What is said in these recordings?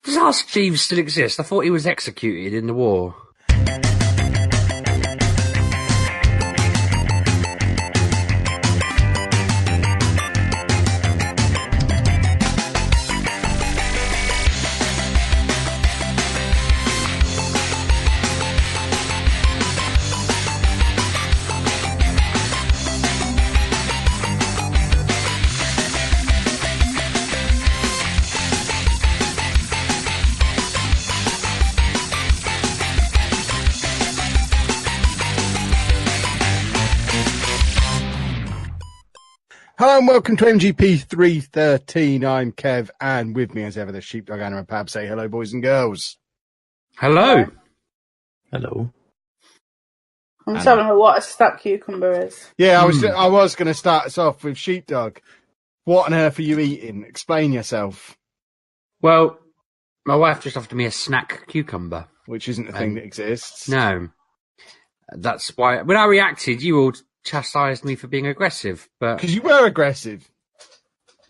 Does Ask Jeeves still exist? I thought he was executed in the war. Hello and welcome to MGP313. I'm Kev, and with me as ever, the Sheepdog, Anna and Pab. Say hello, boys and girls. Hello. Hello. I'm telling her what a snap cucumber is. Yeah, I was going to start us off with Sheepdog. What on earth are you eating? Explain yourself. Well, my wife just offered me a snack cucumber. Which isn't a thing that exists. No. That's why, when I reacted, you all chastised me for being aggressive, but... Because you were aggressive.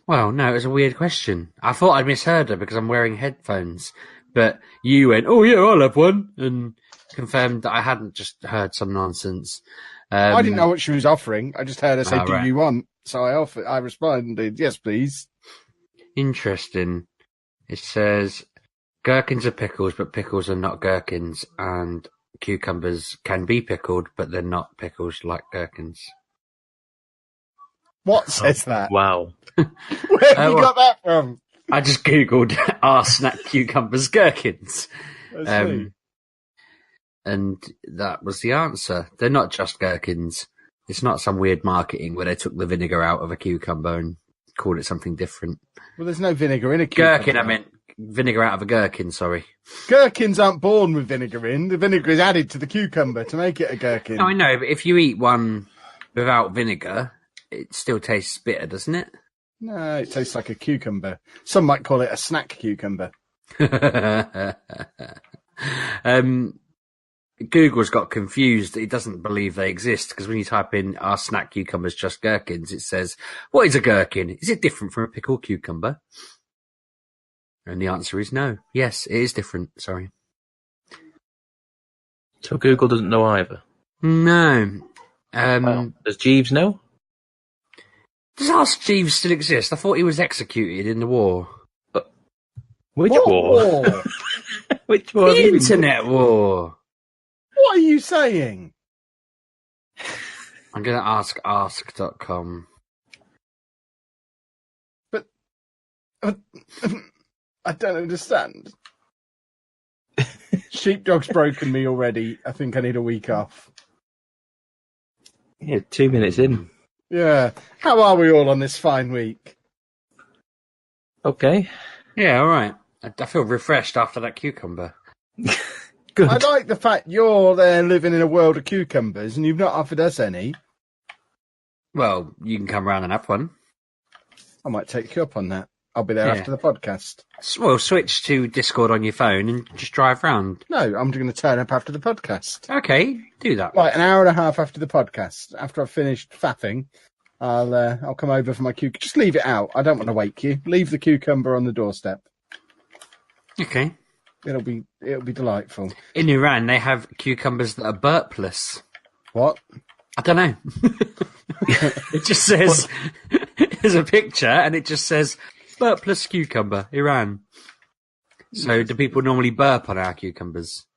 Well, no, it was a weird question. I thought I'd misheard her because I'm wearing headphones, but you went, oh yeah, I'll have one, and confirmed that I hadn't just heard some nonsense. I didn't know what she was offering. I just heard her say, right. do you want? So I responded, yes, please. Interesting. It says, gherkins are pickles, but pickles are not gherkins, and cucumbers can be pickled, but they're not pickles like gherkins. What says that? Wow. Where have you got that from? I just googled are snack cucumbers gherkins? And that was the answer. They're not just gherkins. It's not some weird marketing where they took the vinegar out of a cucumber and called it something different. Well, there's no vinegar in a cucumber. Gherkin, I meant vinegar out of a gherkin, sorry. Gherkins aren't born with vinegar in. The vinegar is added to the cucumber to make it a gherkin. No, I know, but if you eat one without vinegar, it still tastes bitter, doesn't it? No, it tastes like a cucumber. Some might call it a snack cucumber. Google's got confused. It doesn't believe they exist because when you type in "are snack cucumbers just gherkins," it says, "What is a gherkin? Is it different from a pickled cucumber?" And the answer is no. Yes, it is different. Sorry. So Google doesn't know either? No. Does Jeeves know? Does Ask Jeeves still exist? I thought he was executed in the war. Which What war? Which war? The internet war. What are you saying? I'm going to ask ask.com. But I don't understand. Sheepdog's broken me already. I think I need a week off. Yeah, 2 minutes in. Yeah. How are we all on this fine week? Okay. Yeah, all right. I feel refreshed after that cucumber. Good. I like the fact you're there living in a world of cucumbers and you've not offered us any. Well, you can come round and have one. I might take you up on that. I'll be there after the podcast. Well, switch to Discord on your phone and just drive round. No, I'm going to turn up after the podcast. Okay, do that. Right, an hour and a half after the podcast. After I've finished faffing, I'll come over for my cucumber. Just leave it out. I don't want to wake you. Leave the cucumber on the doorstep. Okay. It'll be delightful. In Iran, they have cucumbers that are burpless. What? I don't know. It just says, there's a picture and it just says, burpless cucumber, Iran. So do people normally burp on our cucumbers?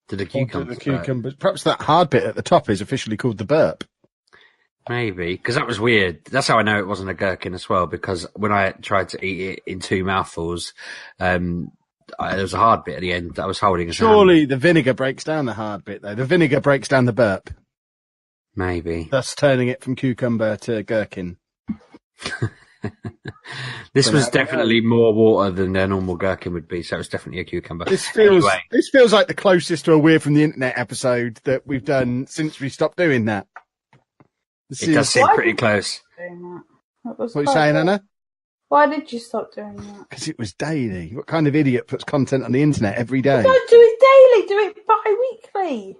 Do the cucumbers? Perhaps that hard bit at the top is officially called the burp. Maybe, because that was weird. That's how I know it wasn't a gherkin as well, because when I tried to eat it in two mouthfuls, there was a hard bit at the end that I was holding. Surely the vinegar breaks down the hard bit, though. The vinegar breaks down the burp. Maybe. Thus turning it from cucumber to gherkin. This was definitely more water than their normal gherkin would be, so it was definitely a cucumber. This feels like the closest to a Weird from the Internet episode that we've done since we stopped doing that. It does seem pretty close. What are you saying, Anna? Why did you stop doing that? Because it was daily. What kind of idiot puts content on the internet every day? Don't do it daily, do it bi-weekly.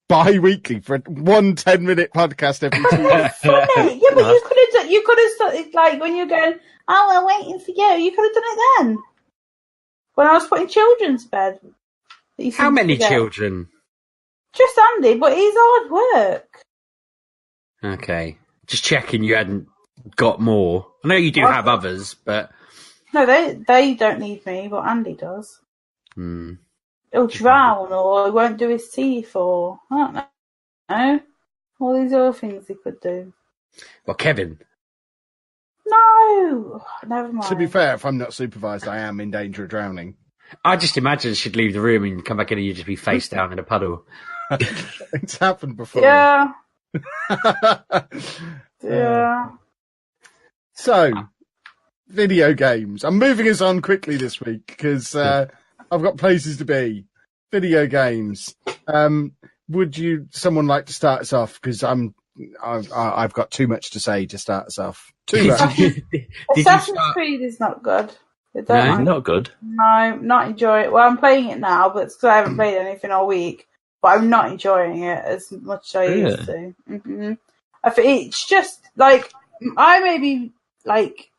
Bi-weekly for one 10-minute podcast every 2 weeks. Funny. Yeah, but you could have started, like, when you're going, oh, we're waiting for you. You could have done it then. when I was putting children to bed. How many children? Just Andy, but he's hard work. Okay. Just checking you hadn't got more. I know you do have others, but... No, they don't need me, but Andy does. He'll drown, or he won't do his teeth, or... I don't know. All these other things he could do. Well, Kevin... No! Never mind. To be fair, if I'm not supervised, I am in danger of drowning. I just imagine she'd leave the room and come back in and you'd just be face down in a puddle. It's happened before. Yeah. Yeah. So, video games. I'm moving us on quickly this week because I've got places to be. Video games. Would someone like to start us off? Because I've got too much to say to start us off. Too much. Assassin's Creed is not good. No, not good. No, not enjoying it. Well, I'm playing it now, but it's because I haven't played anything all week. But I'm not enjoying it as much as I used to. Mm-hmm. It's just like I may be like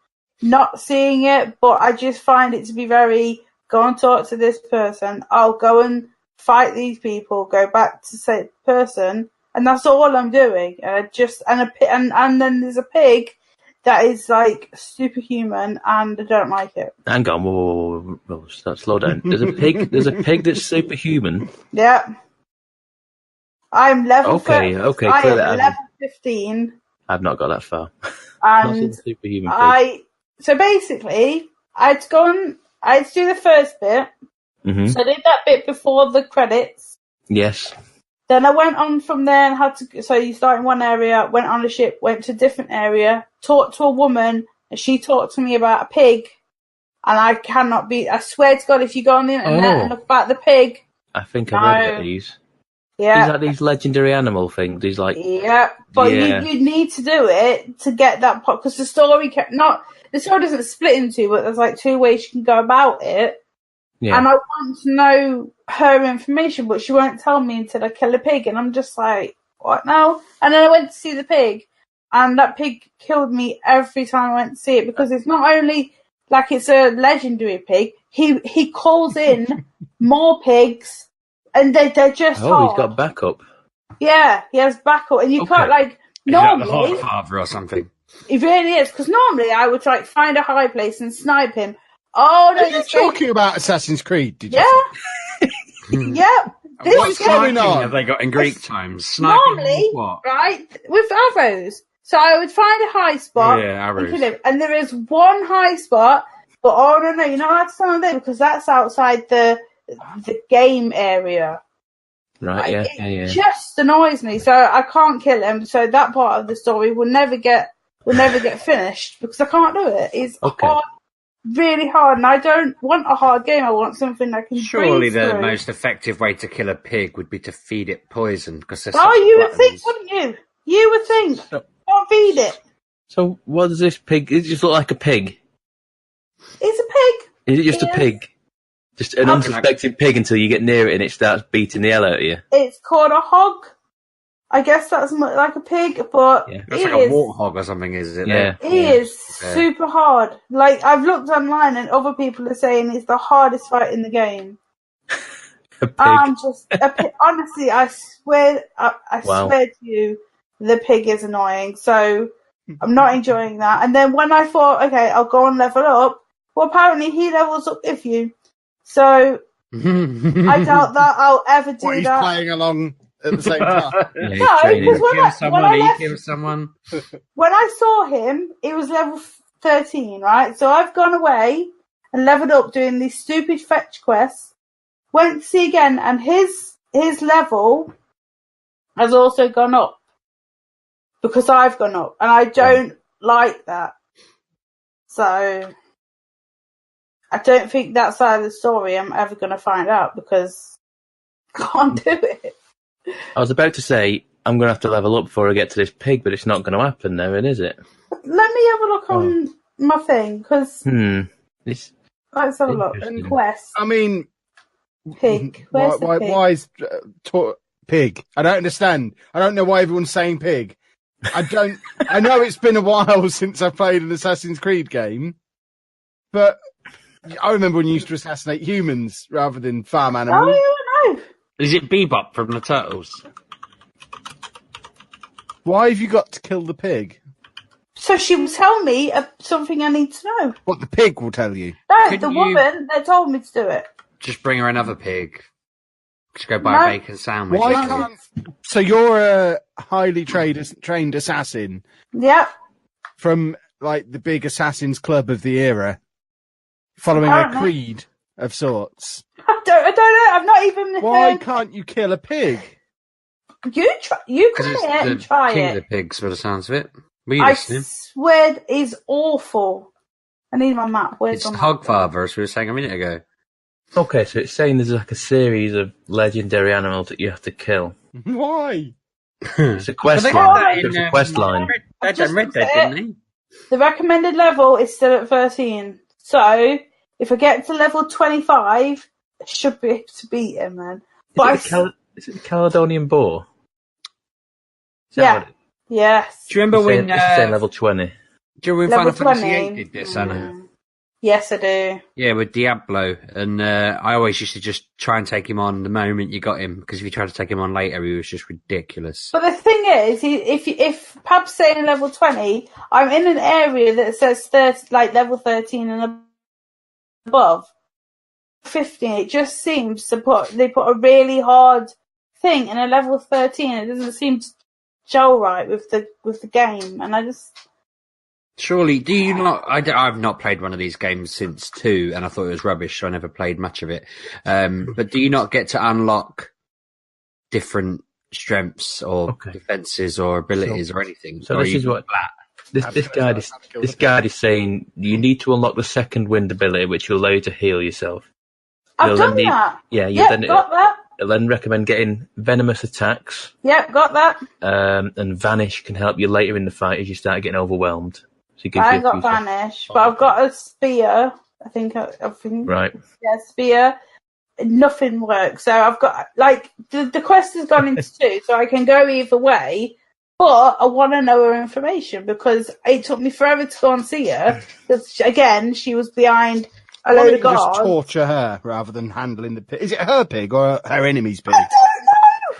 not seeing it, but I just find it to be very go and talk to this person. I'll go and fight these people. Go back to say person, and that's all I'm doing. And and then there's a pig that is like superhuman, and I don't like it. Hang on, whoa, slow down. There's a pig. There's a pig that's superhuman. Yeah. I'm level. Okay, I clear am level 15. I've not got that far. And superhuman pig. So basically, I'd do the first bit. Mm-hmm. So I did that bit before the credits. Yes. Then I went on from there and so you start in one area, went on a ship, went to a different area, talked to a woman, and she talked to me about a pig. And I swear to God, if you go on the internet and look about the pig. I think I've heard about these. Yeah. These are these legendary animal things. These like. Yeah, but you need to do it to get that part, because the story doesn't split in two, but there's like two ways you can go about it. Yeah. And I want to know her information, but she won't tell me until I kill a pig, and I'm just like, what now? And then I went to see the pig, and that pig killed me every time I went to see it, because it's not only like it's a legendary pig, he calls in more pigs, and they're just hard. He's got backup. Yeah, he has backup, and you can't like normally. He's like the Godfather or something. He really is, because normally I would like find a high place and snipe him. Oh no! Are you talking about Assassin's Creed? Did you? Yeah. Yeah. What's going on? Have they got in Greek times? Sniping normally, what? Right, with arrows. So I would find a high spot. Yeah, arrows. And there is one high spot, but no, you're not allowed to stand there because that's outside the game area. Right, yeah. It just annoys me, so I can't kill him. So that part of the story will never get finished because I can't do it. It's hard. Really hard, and I don't want a hard game. I want something I can. Surely the most effective way to kill a pig would be to feed it poison, because they're you would think, wouldn't you? You would think. Don't feed it. So what does this pig? Does it just look like a pig? It's a pig. Is it just a pig? Just an unsuspecting pig until you get near it and it starts beating the hell out of you. It's called a hog. I guess that's like a pig, but it's like a warthog or something, is it? Yeah. It is super hard. Like, I've looked online and other people are saying it's the hardest fight in the game. A pig. Honestly, I swear to you, the pig is annoying. So I'm not enjoying that. And then when I thought, okay, I'll go and level up, well, apparently he levels up with you. So I doubt that I'll ever do he's that. Playing along at the same time. When I saw him, it was level 13, right? So I've gone away and leveled up doing these stupid fetch quests. Went to see again, and his level has also gone up because I've gone up, and I don't like that. So I don't think that side of the story I'm ever going to find out because I can't do it. I was about to say, I'm going to have to level up before I get to this pig, but it's not going to happen now, is it? Let me have a look on my thing, because... Let's have a look. Quest. I mean... Pig. Where's the pig? Why is... pig. I don't understand. I don't know why everyone's saying pig. I know it's been a while since I played an Assassin's Creed game, but I remember when you used to assassinate humans rather than farm animals. Oh, no. Is it Bebop from the Turtles? Why have you got to kill the pig? So she will tell me something I need to know. What the pig will tell you? No, Could the you- woman that told me to do it. Just bring her another pig. Just go buy a bacon sandwich. Why or can't? So you're a highly trained assassin Yep. from like the big assassins club of the era, following Apparently. a creed of sorts. I don't know. I've not even Why heard. can't you kill a pig? You come Because here it's and the try king of the it. pigs, by the sounds of it. Were you I listening? swear it is awful. I need my map. Where's It's my map? Hogfather, as we were saying a minute ago. Okay, so it's saying there's like a series of legendary animals that you have to kill. Why? It's a quest Well, they line. had that It's a quest line. They done Red Dead, didn't The recommended level is still at 13. So, if I get to level 25, I should be able to beat him then. But Is it the Caledonian Boar? Is that Yeah. what it- yes. Do you remember when? It's saying level 20. Do you remember when Level Final Fantasy 20. VIII did this, Anna? Yes, I do. Yeah, with Diablo, and I always used to just try and take him on the moment you got him, because if you tried to take him on later, he was just ridiculous. But the thing is, if Pab's saying level 20, I'm in an area that says 30, like level 13 and above. 15, it just seems to they put a really hard thing in a level 13. It doesn't seem to gel right with the game, and I just. Surely, do you not? I've not played one of these games since 2, and I thought it was rubbish, so I never played much of it. But do you not get to unlock different strengths or defenses or abilities or anything? So Or this are is you what flat? this guide is saying. You need to unlock the second wind ability, which will allow you to heal yourself. I've You'll done then need- that. Yeah, you Yep, then got that. it'll then recommend getting venomous attacks, Yep, got that. and vanish can help you later in the fight as you start getting overwhelmed. So it gives I you ain't a got few seconds. vanish, but I've got a spear. I think. Right. Yeah, spear. Nothing works. So I've got like the quest has gone into 2, so I can go either way. But I want to know her information because it took me forever to go and see her. Because again, she was behind a Why load don't of you just guards. torture her rather than handling the pig? Is it her pig or her enemy's pig? I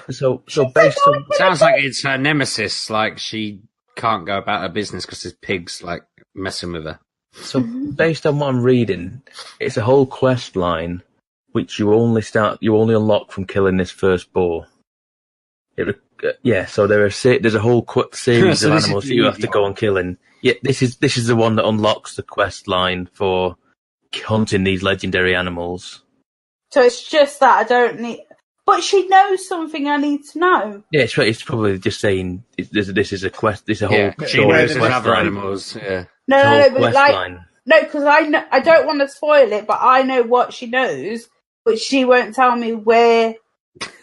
don't know. So based on Sounds like it's her nemesis. Like she can't go about her business because there's pigs like messing with her. So based on what I'm reading, it's a whole quest line which you only unlock from killing this first boar. So there's a whole series So of this is animals the that you have to easy go on killing. Yeah, this is the one that unlocks the quest line for hunting these legendary animals. So it's just that I don't need. But she knows something I need to know. Yeah, it's probably just saying this is a quest. This is a whole Yeah, she story knows quest there's other line. animals. Yeah. No, It's a no, whole but quest like. line. No, because I don't want to spoil it, but I know what she knows, but she won't tell me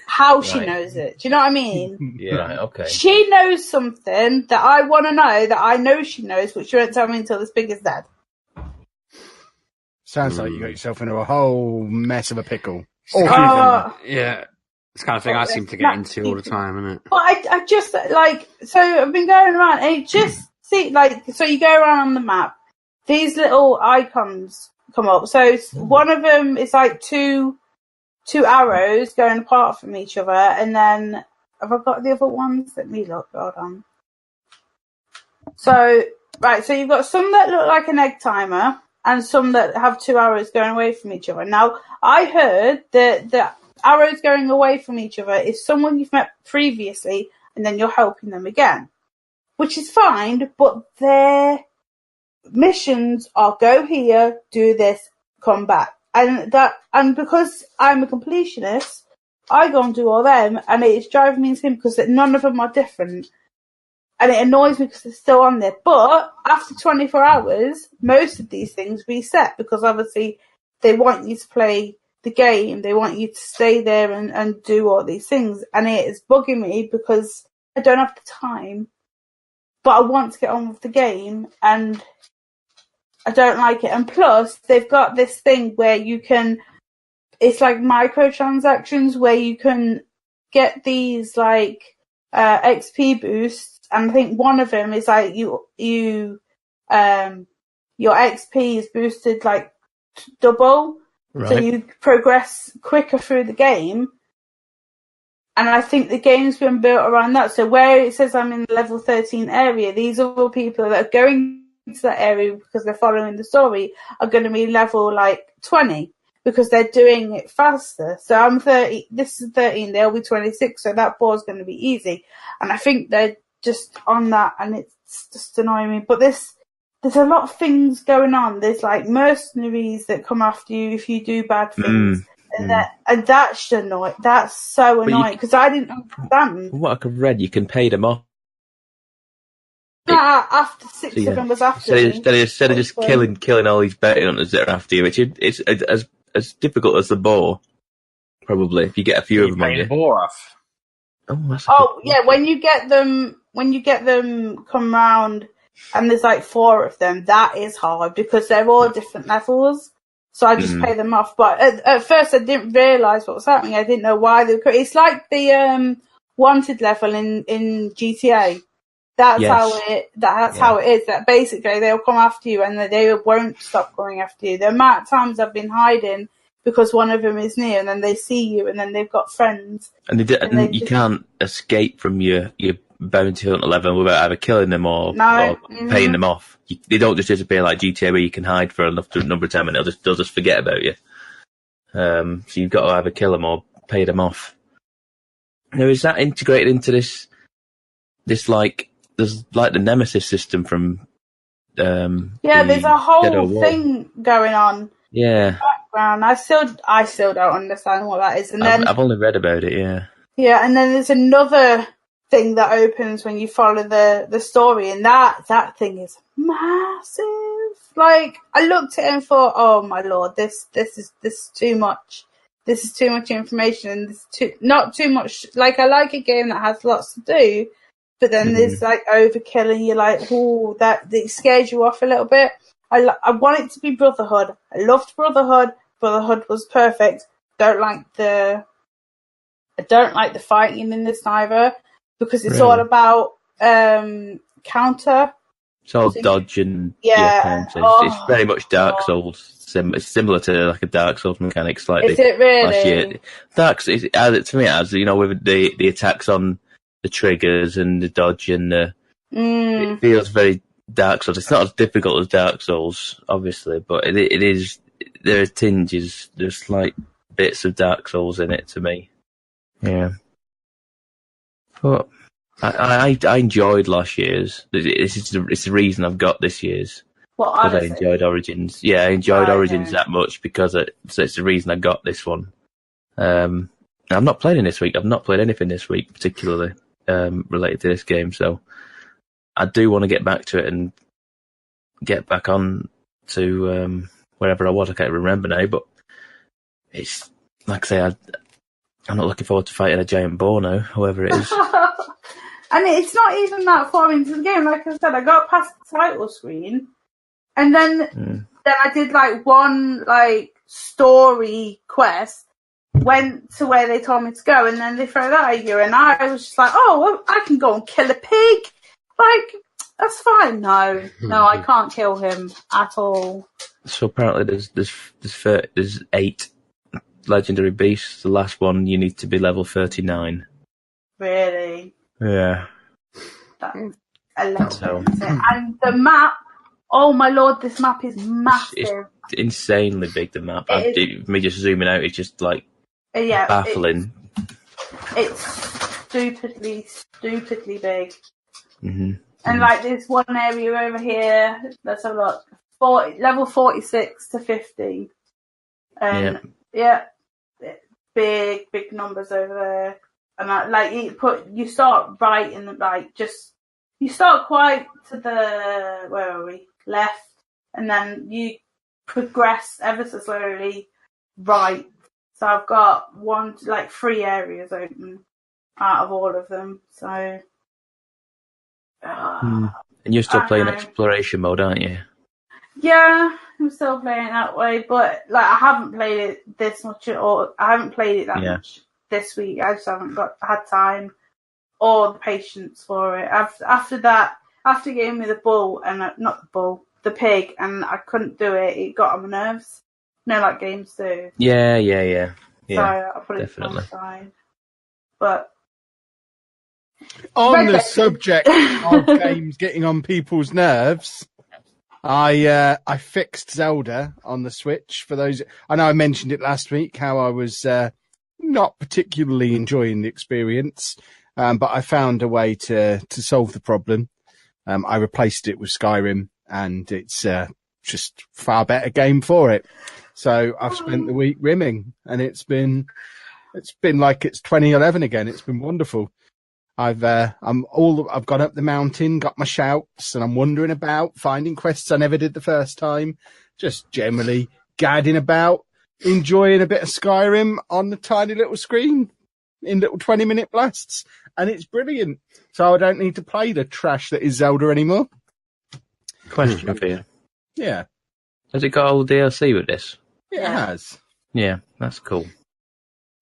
how she Right. knows it. Do you know what I mean? Yeah. Right. Okay. She knows something that I want to know that I know she knows, but she won't tell me until this pig is dead. Sounds like you got yourself into a whole mess of a pickle. Yeah. It's the kind of thing I seem to get into all the time, isn't it? But I just like so I've been going around and it just so you go around on the map. These little icons come up. So one of them is like two arrows going apart from each other, and then have I got the other ones? Let me look. Hold on. So so you've got some that look like an egg timer, and some that have 2 arrows going away from each other. Now I heard that the arrows going away from each other is someone you've met previously, and then you're helping them again, which is fine, but their missions are go here, do this, come back. And because I'm a completionist, I go and do all them, and it's driving me insane because none of them are different. And it annoys me because they're still on there. But after 24 hours, most of these things reset because obviously they want you to play the game, they want you to stay there and do all these things. And it is bugging me because I don't have the time, but I want to get on with the game, and I don't like it. And plus, they've got this thing where you can, it's like microtransactions where you can get these like XP boosts. And I think one of them is like your XP is boosted like double, so Right. you progress quicker through the game. And I think the game's been built around that. So where it says I'm in the level 13 area, these other people that are going to that area because they're following the story are going to be level like 20 because they're doing it faster. So I'm 30, this is 13, they'll be 26, so that ball's going to be easy. And I think they're just on that, and it's just annoying me. But there's a lot of things going on. There's like mercenaries that come after you if you do bad things. And that's annoying. That's so annoying because I didn't understand. From what I could read, you can pay them off. After six of them was after me. Instead of just killing all these bounty hunters that are after you, which it's as difficult as the boar, probably, if you get a few of them on Pay you. the boar off. When you get them come round and there's like 4 of them, that is hard because they're all different levels. So I just pay them off. But at first I didn't realise what was happening. I didn't know why they were. It's like the wanted level in GTA. That's how it is. That basically they'll come after you and they won't stop going after you. The amount of times I've been hiding because one of them is near and then they see you and then they've got friends. And you can't escape from your bounty hunter level without either killing them or paying them off. They don't just disappear like GTA where you can hide for a number of time and they'll just forget about you. So you've got to either kill them or pay them off. Now, is that integrated into this like, there's like the Nemesis system from there's a whole thing going on. Yeah. Background. I still don't understand what that is. And then I've only read about it, yeah. Yeah, and then there's another thing that opens when you follow the story, and that thing is massive. Like, I looked at it and thought, oh my lord, this is too much. This is too much information, and this not too much. Like, I like a game that has lots to do, but then there's like overkill, and you're like, oh, that scares you off a little bit. I want it to be Brotherhood. I loved Brotherhood. Brotherhood was perfect. I don't like the fighting in this neither because it's all about counter. It's all dodge and counters. It's very much Dark Souls. It's similar to like a Dark Souls mechanic slightly. Is it really? Last year, to me, as you know, with the attacks on the triggers and the dodge and it feels very Dark Souls. It's not as difficult as Dark Souls, obviously, but it is. There are tinges, there's slight bits of Dark Souls in it to me. Yeah, but I enjoyed last year's. It's the reason I've got this year's. Because I enjoyed Origins. Yeah, I enjoyed Origins that much because it's the reason I got this one. I'm not playing this week. I've not played anything this week particularly related to this game, so I do want to get back to it and get back on to wherever I was. I can't remember now, but it's like I say, I'm not looking forward to fighting a giant boar now, whoever it is. And it's not even that far into the game. Like I said, I got past the title screen, and then I did like one like story quest, went to where they told me to go, and then they throw that at you, and I was just like, oh, well, I can go and kill a pig. Like, that's fine. No, I can't kill him at all. So apparently there's 8 legendary beasts. The last one you need to be level 39. Really? Yeah. That's a little bit. And the map, oh my lord, this map is massive. It's insanely big, the map. Me just zooming out, it's just like baffling. It's stupidly big. Mm-hmm. And like there's one area over here, let's have a look, level 46 to 50. And big numbers over there. And you start right in the you start quite to the where are we? Left, and then you progress ever so slowly right. So I've got 3 areas open out of all of them. So and you're still playing exploration mode, aren't you? Yeah, I'm still playing it that way, but like I haven't played it this much at all. I haven't played it that much this week. I just haven't had time or the patience for it. After getting me the bull and the pig, and I couldn't do it. It got on my nerves. No, like games do. Yeah. So I'll put it to one side. But on the subject of games getting on people's nerves, I fixed Zelda on the Switch. For those, I know I mentioned it last week how I was not particularly enjoying the experience, but I found a way to solve the problem. I replaced it with Skyrim, and it's just far better game for it. So I've spent the week rimming, and it's been like it's 2011 again. It's been wonderful. I've gone up the mountain, got my shouts, and I'm wandering about, finding quests I never did the first time, just generally gadding about, enjoying a bit of Skyrim on the tiny little screen in little 20-minute blasts, and it's brilliant. So I don't need to play the trash that is Zelda anymore. Question for you. Yeah. Has it got all the DLC with this? It has. Yeah, that's cool.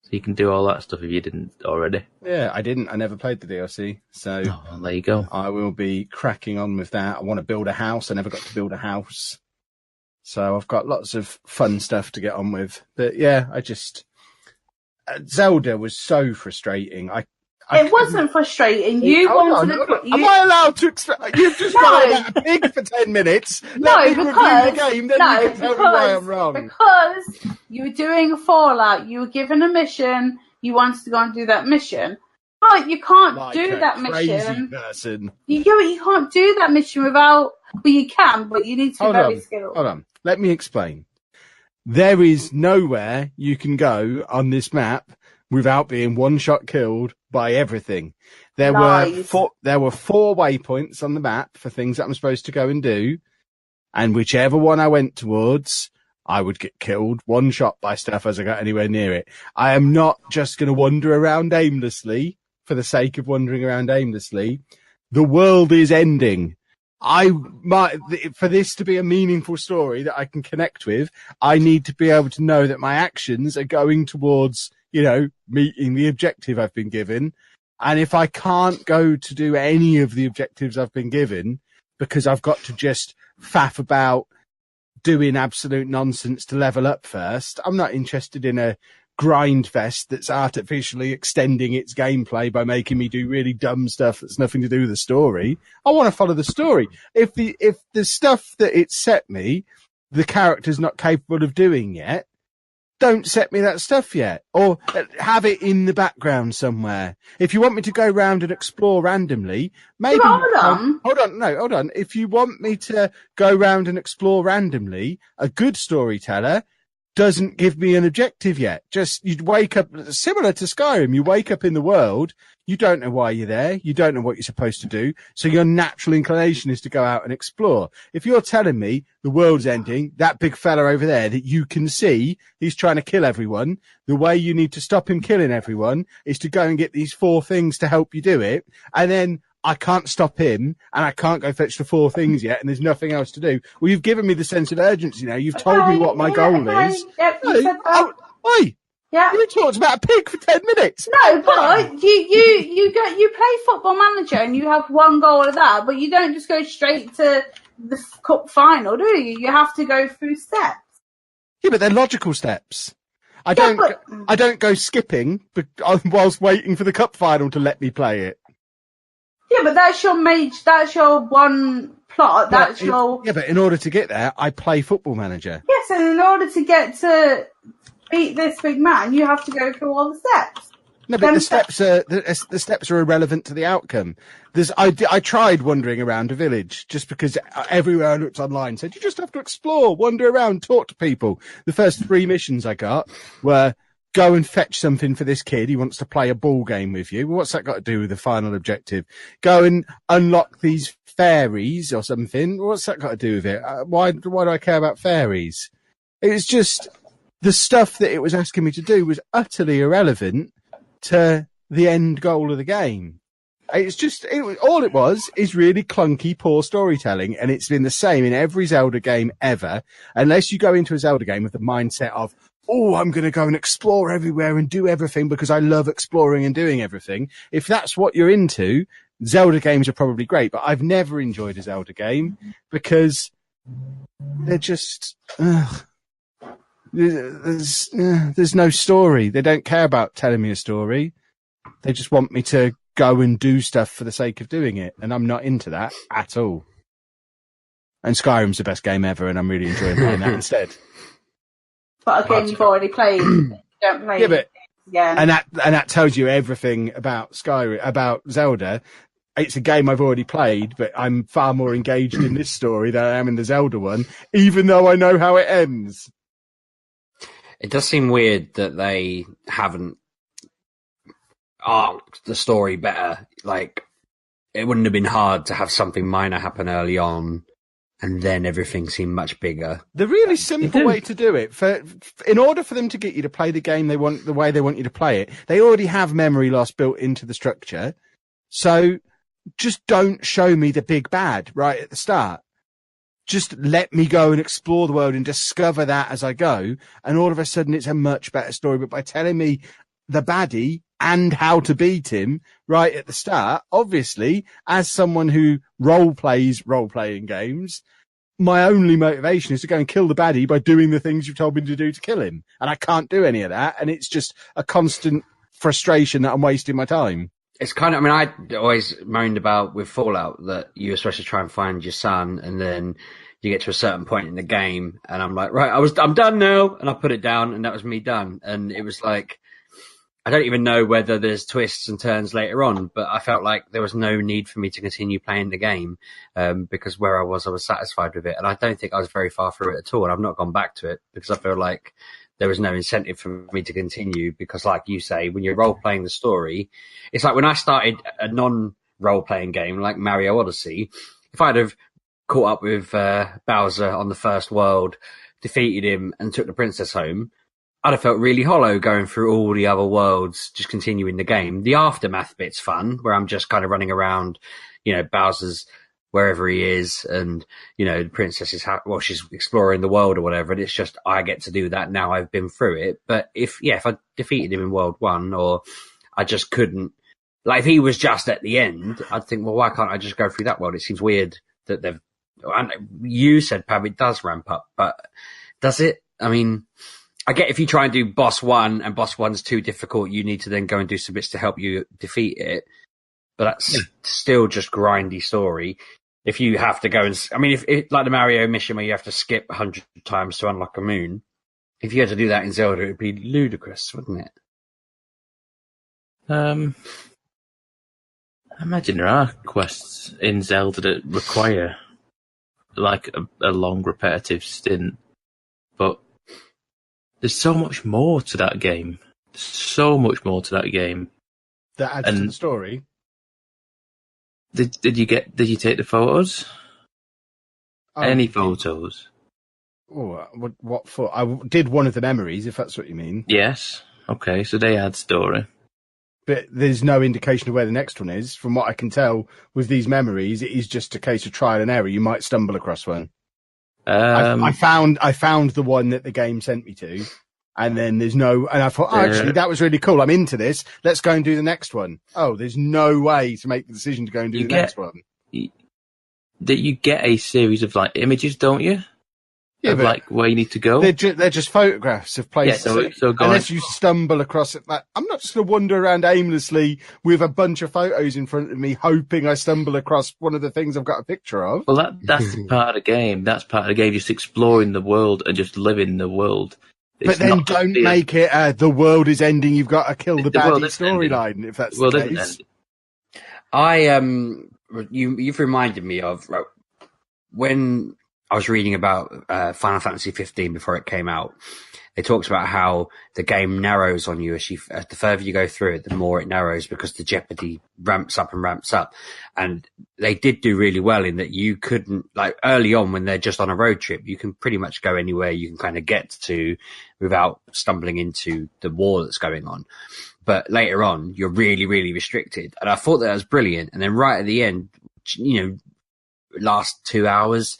So you can do all that stuff if you didn't already. Yeah, I didn't. I never played the DLC. So well, there you go. I will be cracking on with that. I want to build a house. I never got to build a house. So I've got lots of fun stuff to get on with. But yeah, I just... Zelda was so frustrating. It wasn't frustrating. You wanted to put... Am I allowed to explain? You've just got about a pig for 10 minutes. No, because... the game, then you can tell me why I'm wrong. Because you were doing a Fallout. You were given a mission. You wanted to go and do that mission. But you can't do that mission. Person. You can't do that mission without... Well, you can, but you need to be very skilled. Hold on. Let me explain. There is nowhere you can go on this map without being one-shot killed by everything. There were four waypoints on the map for things that I'm supposed to go and do, and whichever one I went towards, I would get killed one shot by stuff as I got anywhere near it. I am not just going to wander around aimlessly for the sake of wandering around aimlessly. The world is ending. For this to be a meaningful story that I can connect with, I need to be able to know that my actions are going towards, meeting the objective I've been given. And if I can't go to do any of the objectives I've been given because I've got to just faff about doing absolute nonsense to level up first, I'm not interested in a grind fest that's artificially extending its gameplay by making me do really dumb stuff that's nothing to do with the story. I want to follow the story. If the stuff that it set me, the character's not capable of doing yet, don't set me that stuff yet, or have it in the background somewhere. If you want me to go around and explore randomly, maybe... Hold on. If you want me to go around and explore randomly, a good storyteller doesn't give me an objective yet. Just, you'd wake up, similar to Skyrim, you wake up in the world, you don't know why you're there, you don't know what you're supposed to do, so your natural inclination is to go out and explore. If you're telling me the world's ending, that big fella over there that you can see, he's trying to kill everyone, the way you need to stop him killing everyone is to go and get these 4 things to help you do it, and then I can't stop him, and I can't go fetch the 4 things yet, and there's nothing else to do. Well, you've given me the sense of urgency now. You've told me what my goal is. Yep, you said that. Oi! Yeah. You talked about a pig for 10 minutes. No, but you play Football Manager and you have one goal of that, but you don't just go straight to the cup final, do you? You have to go through steps. Yeah, but they're logical steps. I don't go skipping whilst waiting for the cup final to let me play it. Yeah, but that's your one plot. But in order to get there, I play Football Manager. Yes, and in order to get to beat this big man, you have to go through all the steps. No, but the steps are irrelevant to the outcome. I tried wandering around a village just because everywhere I looked online said you just have to explore, wander around, talk to people. The first 3 missions I got were go and fetch something for this kid. He wants to play a ball game with you. Well, what's that got to do with the final objective? Go and unlock these fairies or something. What's that got to do with it? Why do I care about fairies? It was just the stuff that it was asking me to do was utterly irrelevant to the end goal of the game. All it was is really clunky, poor storytelling, and it's been the same in every Zelda game ever, unless you go into a Zelda game with the mindset of, oh, I'm going to go and explore everywhere and do everything because I love exploring and doing everything. If that's what you're into, Zelda games are probably great, but I've never enjoyed a Zelda game because they're just... there's no story. They don't care about telling me a story. They just want me to go and do stuff for the sake of doing it, and I'm not into that at all. And Skyrim's the best game ever, and I'm really enjoying playing that instead. But a game you've already played, don't play it again. And that tells you everything about Skyrim, about Zelda. It's a game I've already played, but I'm far more engaged in this story than I am in the Zelda one, even though I know how it ends. It does seem weird that they haven't arced the story better. Like, it wouldn't have been hard to have something minor happen early on, and then everything seemed much bigger. The really simple way to do it, in order for them to get you to play the game the way they want you to play it, they already have memory loss built into the structure. So just don't show me the big bad right at the start. Just let me go and explore the world and discover that as I go. And all of a sudden it's a much better story. But by telling me the baddie and how to beat him right at the start, obviously, as someone who plays role-playing games, my only motivation is to go and kill the baddie by doing the things you've told me to do to kill him. And I can't do any of that. And it's just a constant frustration that I'm wasting my time. It's kind of, I always moaned about with Fallout that you were supposed to try and find your son, and then you get to a certain point in the game, and I'm like, right, I'm done now, and I put it down, and that was me done. And it was like, I don't even know whether there's twists and turns later on, but I felt like there was no need for me to continue playing the game, because where I was satisfied with it, and I don't think I was very far through it at all, and I've not gone back to it because I feel like there was no incentive for me to continue, because like you say, when you're role-playing the story, it's like when I started a non-role-playing game like Mario Odyssey, if I'd have caught up with Bowser on the first world, defeated him and took the princess home, I'd have felt really hollow going through all the other worlds, just continuing the game. The aftermath bit's fun, where I'm just kind of running around, Bowser's wherever he is, and, the princess is, she's exploring the world or whatever, and it's just, I get to do that now I've been through it. But if I defeated him in World 1, or I just couldn't, like, if he was just at the end, I'd think, well, why can't I just go through that world? It seems weird that you said, Pav, it does ramp up, but does it? I get if you try and do boss 1 and boss 1's too difficult, you need to then go and do some bits to help you defeat it. But that's still just grindy story. If you have to go and, if like the Mario mission where you have to skip 100 times to unlock a moon, if you had to do that in Zelda, it would be ludicrous, wouldn't it? I imagine there are quests in Zelda that require like a long repetitive stint, but there's so much more to that game. That adds to the story. Did you take the photos? Any photos? Oh, what for? I did one of the memories, if that's what you mean. Yes. Okay, so they add story. But there's no indication of where the next one is. From what I can tell with these memories, it is just a case of trial and error. You might stumble across one. I found the one that the game sent me to, and then there's no. And I thought, actually, that was really cool. I'm into this. Let's go and do the next one. Oh, there's no way to make the decision to go and do the next one. That you get a series of like images, don't you? Yeah, but like where you need to go. They're just photographs of places. Yeah, so unless you stumble across it, like, I'm not just going to wander around aimlessly with a bunch of photos in front of me, hoping I stumble across one of the things I've got a picture of. Well, that's part of the game. That's part of the game. Just exploring the world and just living the world. But then don't make it the world is ending. You've got to kill the baddie storyline. If that's the case. You've reminded me of when I was reading about Final Fantasy 15 before it came out. They talked about how the game narrows on you the further you go through it, the more it narrows because the jeopardy ramps up and ramps up. And they did do really well in that you couldn't, like early on when they're just on a road trip, you can pretty much go anywhere you can kind of get to without stumbling into the war that's going on. But later on, you're really, really restricted. And I thought that was brilliant. And then right at the end, last 2 hours,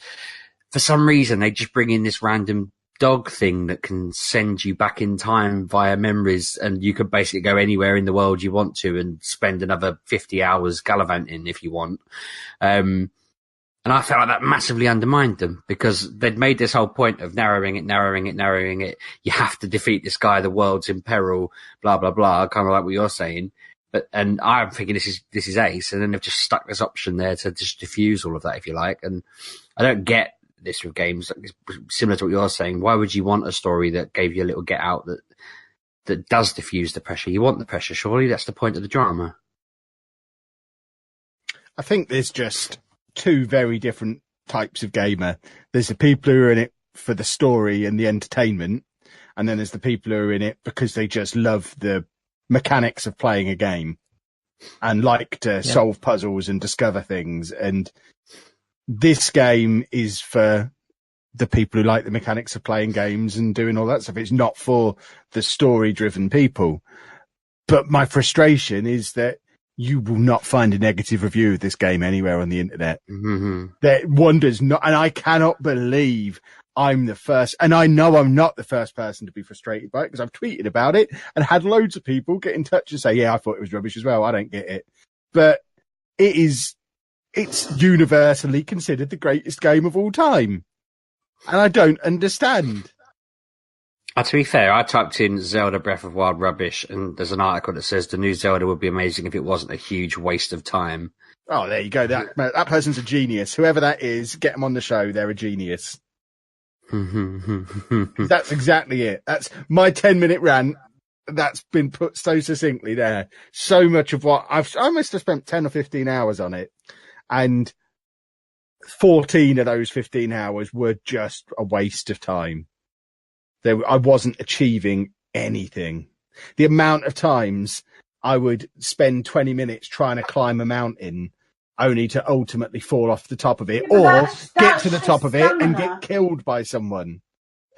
for some reason, they just bring in this random dog thing that can send you back in time via memories, and you could basically go anywhere in the world you want to and spend another 50 hours gallivanting if you want. And And I felt like that massively undermined them because they'd made this whole point of narrowing it. You have to defeat this guy. The world's in peril, blah, blah, blah, kind of like what you're saying. And I'm thinking this is ace. And then they've just stuck this option there to just diffuse all of that, if you like. And I don't get this with games similar to what you're saying. Why would you want a story that gave you a little get out that does diffuse the pressure? You want the pressure, surely. That's the point of the drama. I think there's just two very different types of gamer. There's the people who are in it for the story and the entertainment, and then there's the people who are in it because they just love the mechanics of playing a game and like to solve puzzles and discover things. And this game is for the people who like the mechanics of playing games and doing all that stuff. It's not for the story-driven people. But my frustration is that you will not find a negative review of this game anywhere on the internet. Mm-hmm. That wonders not, and I cannot believe I'm the first, and I know I'm not the first person to be frustrated by it because I've tweeted about it and had loads of people get in touch and say, yeah, I thought it was rubbish as well. I don't get it. But it's universally considered the greatest game of all time. And I don't understand. To be fair, I typed in Zelda Breath of Wild rubbish, and there's an article that says the new Zelda would be amazing if it wasn't a huge waste of time. Oh, there you go. That person's a genius. Whoever that is, get them on the show. They're a genius. That's exactly it. That's my 10-minute rant. That's been put so succinctly there. So much of what I must have spent 10 or 15 hours on it, and 14 of those 15 hours were just a waste of time. I wasn't achieving anything. The amount of times I would spend 20 minutes trying to climb a mountain only to ultimately fall off the top of it, or get to the top of it and get killed by someone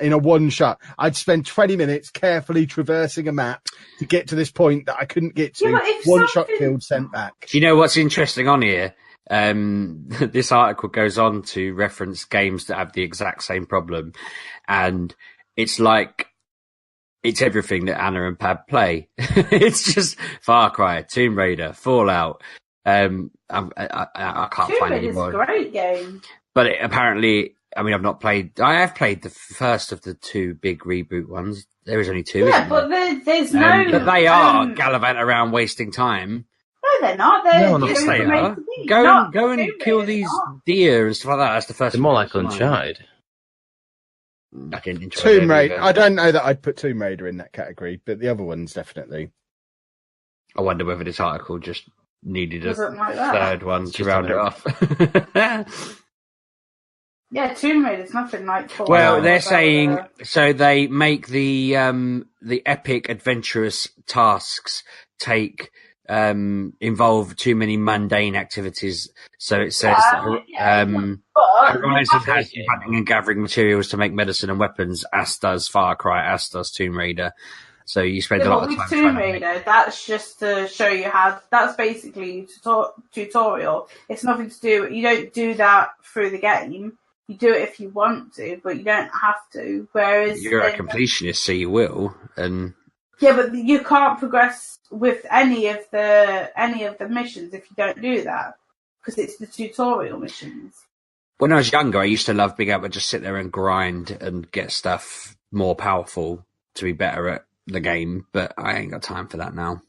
in a one shot. I'd spend 20 minutes carefully traversing a map to get to this point that I couldn't get to. One shot killed, sent back. Do you know what's interesting on here? This article goes on to reference games that have the exact same problem, and it's like it's everything that Anna and Pab play. It's just Far Cry, Tomb Raider, Fallout. I can't Tomb find any Raider's more. a great game. But apparently, I mean, I've not played. I have played the first of the two big reboot ones. There is only two. Yeah, but there's no. But they are gallivant around, wasting time. No, they're not. They're Yes, they are. Go and kill these deer and stuff like that. That's the first. They're more like Uncharted. I didn't enjoy Tomb Raider. either. I don't know that I'd put Tomb Raider in that category, but the other ones definitely. I wonder whether this article just needed a Like that. third one to round it off. Yeah, Tomb Raider's nothing like Fallout. Well, they're saying so they make the epic adventurous tasks involve too many mundane activities. So it says Horizon has you hunting and gathering materials to make medicine and weapons, as does Far Cry, as does Tomb Raider. So you spend a lot of time Tomb Raider, that's just to show you how. That's basically tutorial. It's nothing to do. You don't do that through the game. You do it if you want to, but you don't have to. Whereas you're a completionist, so you will. And yeah, but you can't progress with any of the missions if you don't do that, because it's the tutorial missions. When I was younger, I used to love being able to just sit there and grind and get stuff more powerful to be better at the game, but I ain't got time for that now.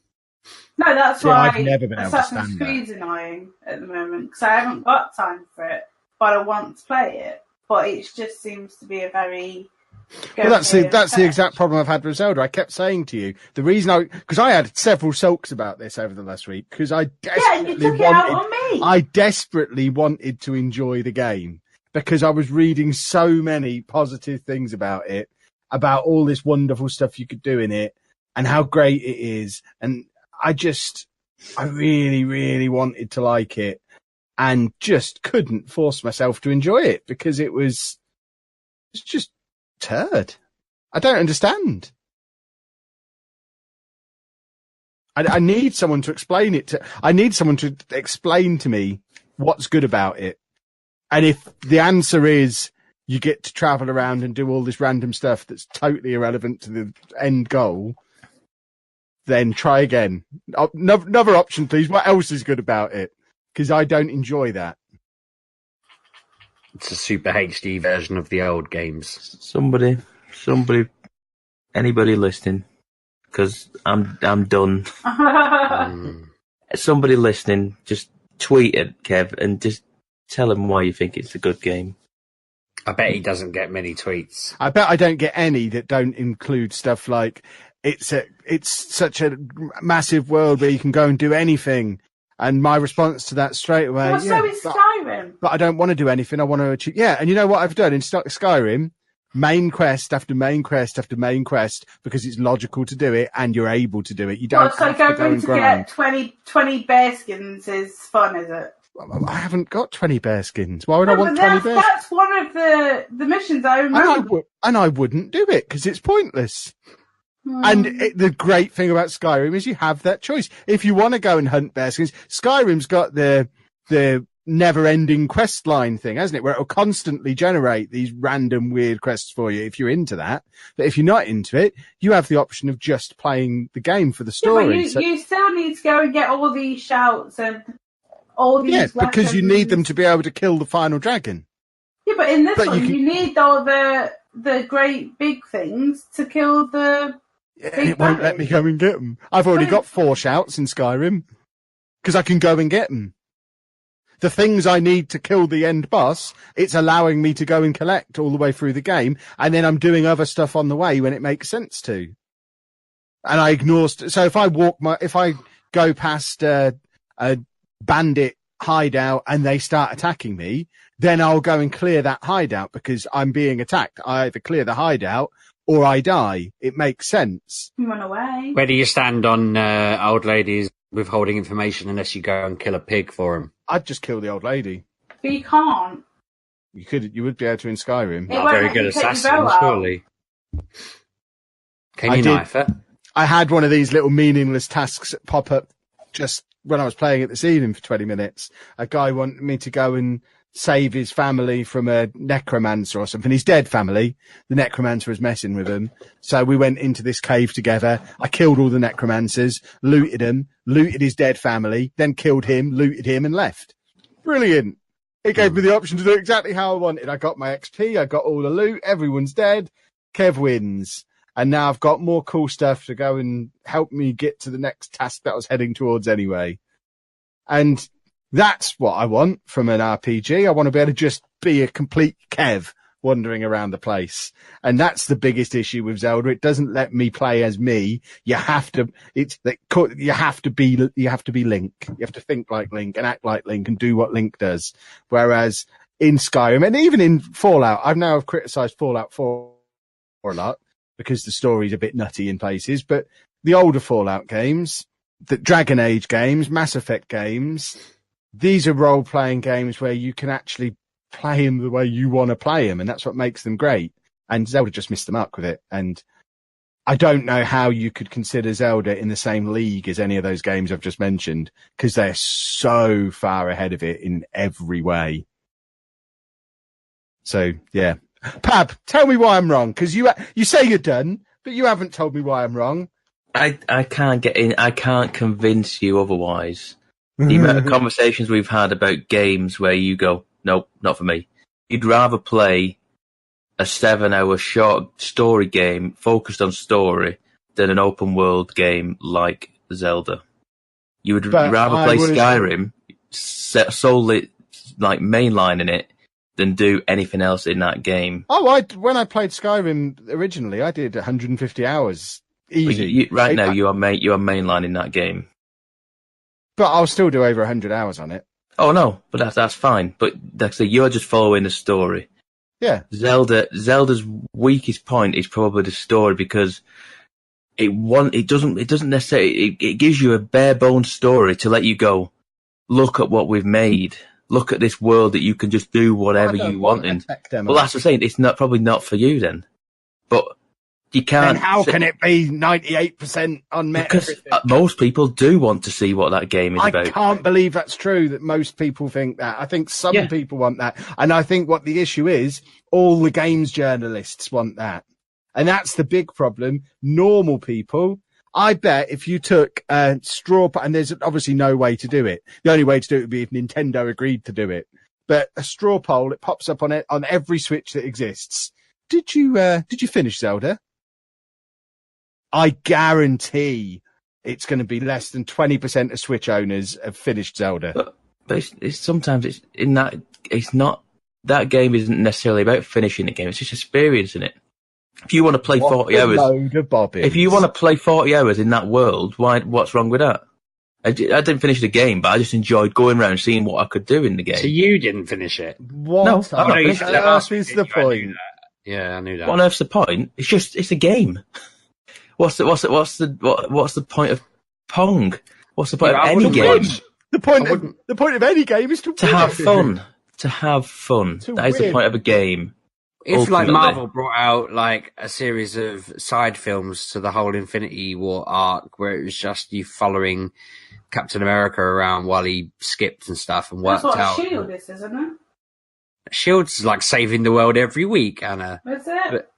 No, that's why I've never been able to Assassin's stand that. Creed's annoying at the moment, because I haven't got time for it, but I want to play it. But it just seems to be a very... Well, that's the exact problem I've had with Zelda. I kept saying to you, the reason because I had several sulks about this over the last week, because I desperately wanted to enjoy the game, because I was reading so many positive things about it, about all this wonderful stuff you could do in it and how great it is. And I really, really wanted to like it and just couldn't force myself to enjoy it because it's just turd. I don't understand. I need someone to explain it I need someone to explain to me what's good about it. And if the answer is you get to travel around and do all this random stuff that's totally irrelevant to the end goal, then try again. Another option, please. What else is good about it? Because I don't enjoy that. It's a super HD version of the old games. Somebody, anybody listening? Because I'm done. Somebody listening, just tweet at Kev and just tell him why you think it's a good game. I bet he doesn't get many tweets. I bet I don't get any that don't include stuff like it's such a massive world where you can go and do anything. And my response to that straight away, well, so is Skyrim. But I don't want to do anything. I want to achieve. Yeah, and you know what I've done in Skyrim? Main quest after main quest after main quest, because it's logical to do it and you're able to do it. You don't have to go and grind. Get 20 bear skins is fun, is it? I haven't got 20 bear skins. Why would I want 20 bears? That's one of the missions I remember. And I wouldn't do it because it's pointless. And the great thing about Skyrim is you have that choice. If you want to go and hunt bear skins, Skyrim's got the never-ending quest line thing, hasn't it? Where it'll constantly generate these random weird quests for you if you're into that. But if you're not into it, you have the option of just playing the game for the story. Yeah, but you still need to go and get all these shouts and all these weapons. Because you need them to be able to kill the final dragon. Yeah, but in this one, you need all the great big things to kill the... Yeah, it won't let me go and get them. I've already got 4 shouts in Skyrim because I can go and get them. The things I need to kill the end boss, it's allowing me to go and collect all the way through the game, and then I'm doing other stuff on the way when it makes sense to. And I ignore. So if I go past a bandit hideout and they start attacking me, then I'll go and clear that hideout because I'm being attacked. I either clear the hideout or I die. It makes sense. You run away. Where do you stand on old ladies withholding information unless you go and kill a pig for them? I'd just kill the old lady. But you can't. You would be able to in Skyrim. Not very good assassin, surely. Can you knife her? I had one of these little meaningless tasks pop up just when I was playing it this evening for 20 minutes. A guy wanted me to go and save his family from a necromancer or something. His dead family. The necromancer was messing with him. So we went into this cave together. I killed all the necromancers, looted him, looted his dead family, then killed him, looted him and left. Brilliant. It gave me the option to do exactly how I wanted. I got my XP, I got all the loot, everyone's dead. Kev wins. And now I've got more cool stuff to go and help me get to the next task that I was heading towards anyway. And that's what I want from an RPG. I want to be able to just be a complete Kev wandering around the place. And that's the biggest issue with Zelda. It doesn't let me play as me. You have to be Link. You have to think like Link and act like Link and do what Link does. Whereas in Skyrim and even in Fallout, I've now criticized Fallout 4 a lot because the story's a bit nutty in places, but the older Fallout games, the Dragon Age games, Mass Effect games, these are role-playing games where you can actually play them the way you want to play them, and that's what makes them great. And Zelda just missed the mark with it. And I don't know how you could consider Zelda in the same league as any of those games I've just mentioned, because they're so far ahead of it in every way. So, yeah. Pab, tell me why I'm wrong, because you say you're done, but you haven't told me why I'm wrong. I can't get in. I can't convince you otherwise. The amount of conversations we've had about games where you go, nope, not for me. You'd rather play a 7-hour short story game focused on story than an open world game like Zelda. You would rather play Skyrim solely like mainlining it than do anything else in that game. Oh, when I played Skyrim originally, I did 150 hours easy. Now you are mainlining that game. But I'll still do over 100 hours on it. Oh no, but that's fine. But that's you're just following the story. Yeah. Zelda's weakest point is probably the story because it doesn't necessarily it gives you a bare bones story to let you go, look at what we've made. Look at this world that you can just do whatever you want in. Well, that's what I'm saying. It's probably not for you then. But you can't. Then how can it be 98% on Metacritic? Because most people do want to see what that game is about. I can't believe that's true, that most people think that. I think some people want that. And I think what the issue is, all the games journalists want that. And that's the big problem. Normal people, I bet if you took a straw, and there's obviously no way to do it. The only way to do it would be if Nintendo agreed to do it. but a straw poll, it pops up on it on every Switch that exists. Did you finish Zelda? I guarantee it's going to be less than 20% of Switch owners have finished Zelda. But it's not, that game isn't necessarily about finishing the game. It's just experiencing it. If you want to play 40 hours, if you want to play 40 hours in that world, what's wrong with that? I didn't finish the game, but I just enjoyed going around seeing what I could do in the game. So you didn't finish it? What? No, I'm not finished it. That's the point. Yeah, I knew that. What on earth's the point? It's a game. What's the point of Pong? What's the point of any game? The point of any game is to have fun. To have fun. That is the point of a game. If like Marvel brought out like a series of side films to the whole Infinity War arc, where it was just you following Captain America around while he skipped and stuff and worked out. That's what Shield is, isn't it? Shield's like saving the world every week, Anna. Is it?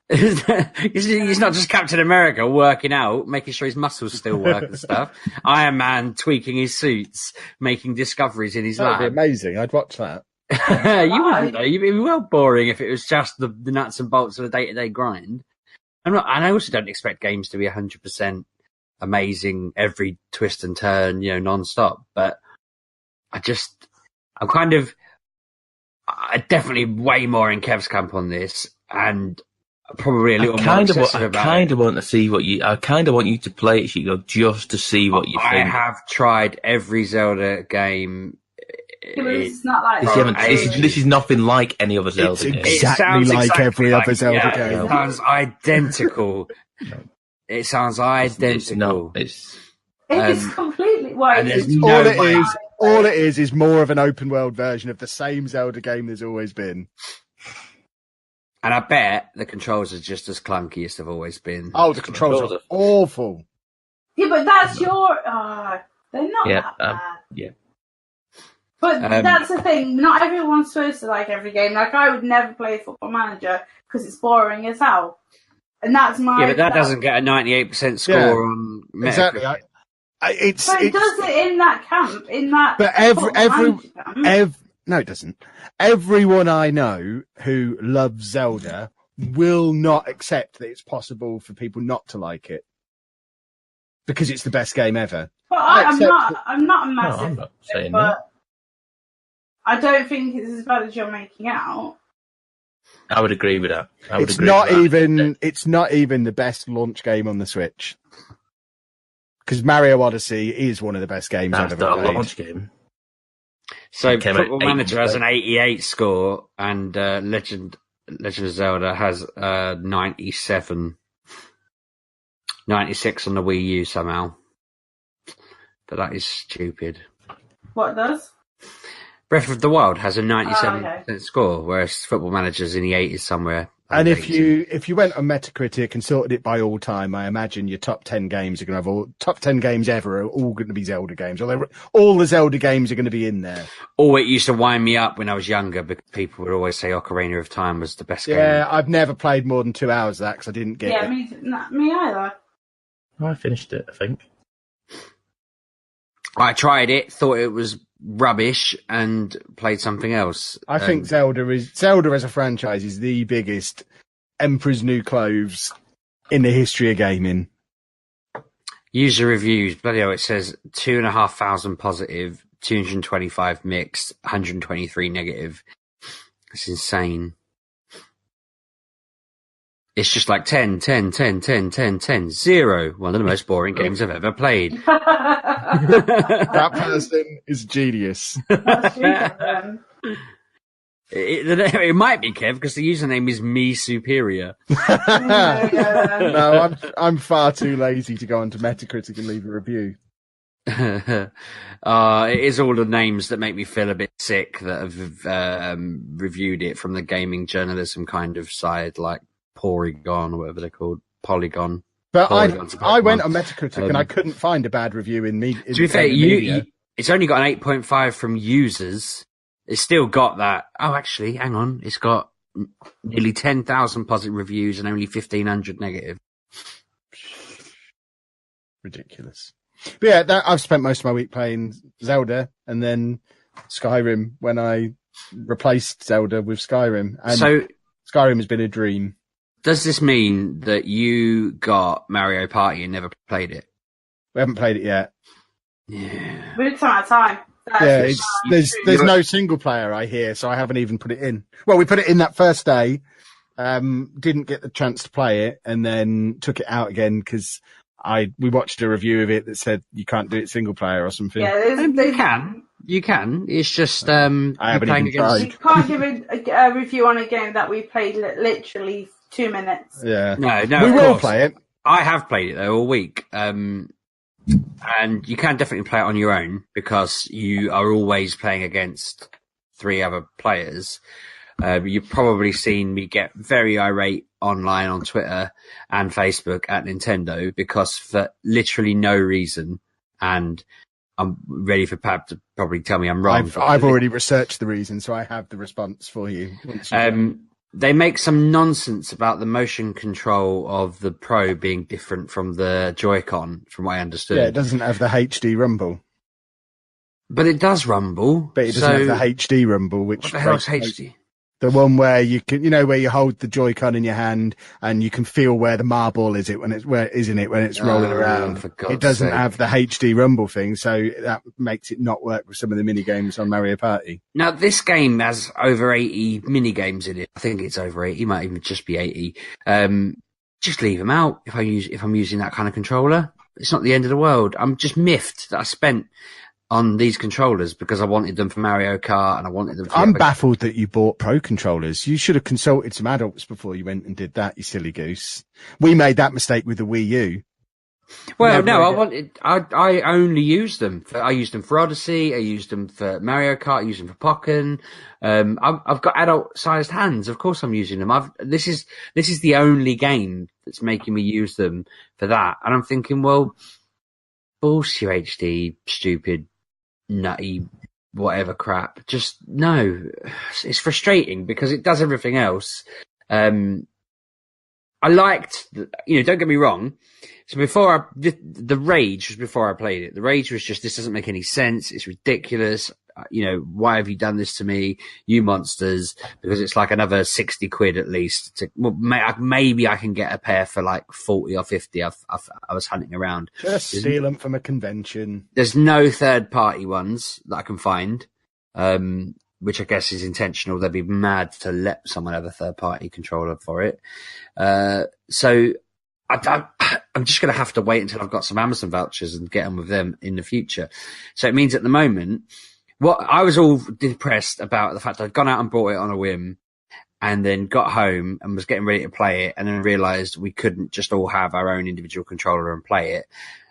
He's not just Captain America working out, making sure his muscles still work and stuff. Iron Man tweaking his suits, making discoveries in his lab. That'd be amazing. I'd watch that. You wouldn't though. You'd be well boring if it was just the nuts and bolts of the day-to-day grind. And I also don't expect games to be 100% amazing every twist and turn, non-stop. But I'm definitely way more in Kev's camp on this, and probably a little more obsessive about it. I kind of want you to play it, Sheepdog, just to see what you think. I have tried every Zelda game. It's not like this is nothing like any other Zelda game. Exactly like every other Zelda game. It sounds identical. It sounds identical. It's completely. All it is more of an open world version of the same Zelda game there's always been. And I bet the controls are just as clunky as they've always been. Oh, the controls are awful. Yeah, but that's your. They're not that bad. Yeah. But that's the thing. Not everyone's supposed to like every game. Like, I would never play Football Manager because it's boring as hell. And that's my. Yeah, but that doesn't get a 98% score on Metacritic. Exactly. It does it in that camp, in that. But no, it doesn't. Everyone I know who loves Zelda will not accept that it's possible for people not to like it because it's the best game ever. But I'm not a massive. No, I'm not saying but that. I don't think it's as bad as you're making out. I would agree with that. It's not even the best launch game on the Switch. Because Mario Odyssey is one of the best games I've ever played. Launch game. So Football Manager has an 88 score, and Legend of Zelda has 97. 96 on the Wii U somehow. But that is stupid. What does? Breath of the Wild has a 97% score, whereas Football Manager's in the 80s somewhere. And if you went on Metacritic and sorted it by all time, I imagine your top 10 games are going to have top 10 games ever are all going to be Zelda games. All the Zelda games are going to be in there. Oh, it used to wind me up when I was younger, because people would always say Ocarina of Time was the best game. Yeah, I've never played more than 2 hours of that because I didn't get it. Me either. I finished it, I think. I tried it, thought it was rubbish, and played something else. I think Zelda as a franchise is the biggest Emperor's New Clothes in the history of gaming. User reviews, bloody hell, it says 2,500 positive, 225 mixed, 123 negative. It's insane. It's just like 10, 10, 10, 10, 10, 10, 0. One of the most boring games I've ever played. That person is genius. That's true. It might be Kev because the username is me superior. No, I'm far too lazy to go onto Metacritic and leave a review. It is all the names that make me feel a bit sick that have reviewed it from the gaming journalism kind of side, like Porygon or whatever they're called, Polygon. But I went on Metacritic and I couldn't find a bad review in me. To be fair, it's only got an 8.5 from users. It's still got that. Oh, actually, hang on. It's got nearly 10,000 positive reviews and only 1,500 negative. Ridiculous. But yeah, I've spent most of my week playing Zelda and then Skyrim when I replaced Zelda with Skyrim, and So Skyrim has been a dream. does this mean that you got Mario Party and never played it? We haven't played it yet. Yeah. We did some at a time. Yeah, there's no single player, I hear, so I haven't even put it in. Well, we put it in that first day, didn't get the chance to play it, and then took it out again because we watched a review of it that said you can't do it single player or something. Yeah, You can. It's just I haven't even tried. You can't give a review on a game that we played literally 2 minutes. Yeah, No, we of will course. play it. I have played it though all week, and you can definitely play it on your own because you are always playing against 3 other players. You've probably seen me get very irate online on Twitter and Facebook at Nintendo because for literally no reason, and I'm ready for Pab to probably tell me I'm wrong. I've already researched the reason, so I have the response for you. They make some nonsense about the motion control of the Pro being different from the Joy-Con, from what I understood. Yeah, it doesn't have the HD rumble. But it does rumble. But it doesn't have the HD rumble, which... What the hell's HD? The one where you can, where you hold the Joy-Con in your hand and you can feel where the marble is when it's rolling around. It doesn't have the HD rumble thing, so that makes it not work with some of the mini games on Mario Party. Now, this game has over 80 mini games in it. I think it's over 80. It might even just be 80. Just leave them out if I'm using that kind of controller. It's not the end of the world. I'm just miffed that I spent on these controllers because I wanted them for Mario Kart and I wanted them for... I'm baffled that you bought Pro controllers. You should have consulted some adults before you went and did that, you silly goose. We made that mistake with the Wii U. Well, no, I only used them. I used them for Odyssey, I used them for Mario Kart, I used them for Pokken. I've got adult-sized hands, of course I'm using them. This is the only game that's making me use them for that. And I'm thinking, well, balls you HD, stupid, nutty, whatever crap. Just no. It's frustrating because it does everything else. I liked, don't get me wrong. So the rage was before I played it. The rage was just, this doesn't make any sense. It's ridiculous. Why have you done this to me, you monsters? Because it's like another 60 quid at least. Maybe I can get a pair for like 40 or 50. I was hunting around. Just steal them from a convention. There's no third party ones that I can find, which I guess is intentional. They'd be mad to let someone have a third party controller for it. So I'm just going to have to wait until I've got some Amazon vouchers and get them with them in the future. So it means at the moment, I was all depressed about the fact I'd gone out and bought it on a whim and then got home and was getting ready to play it and then realised we couldn't just all have our own individual controller and play it.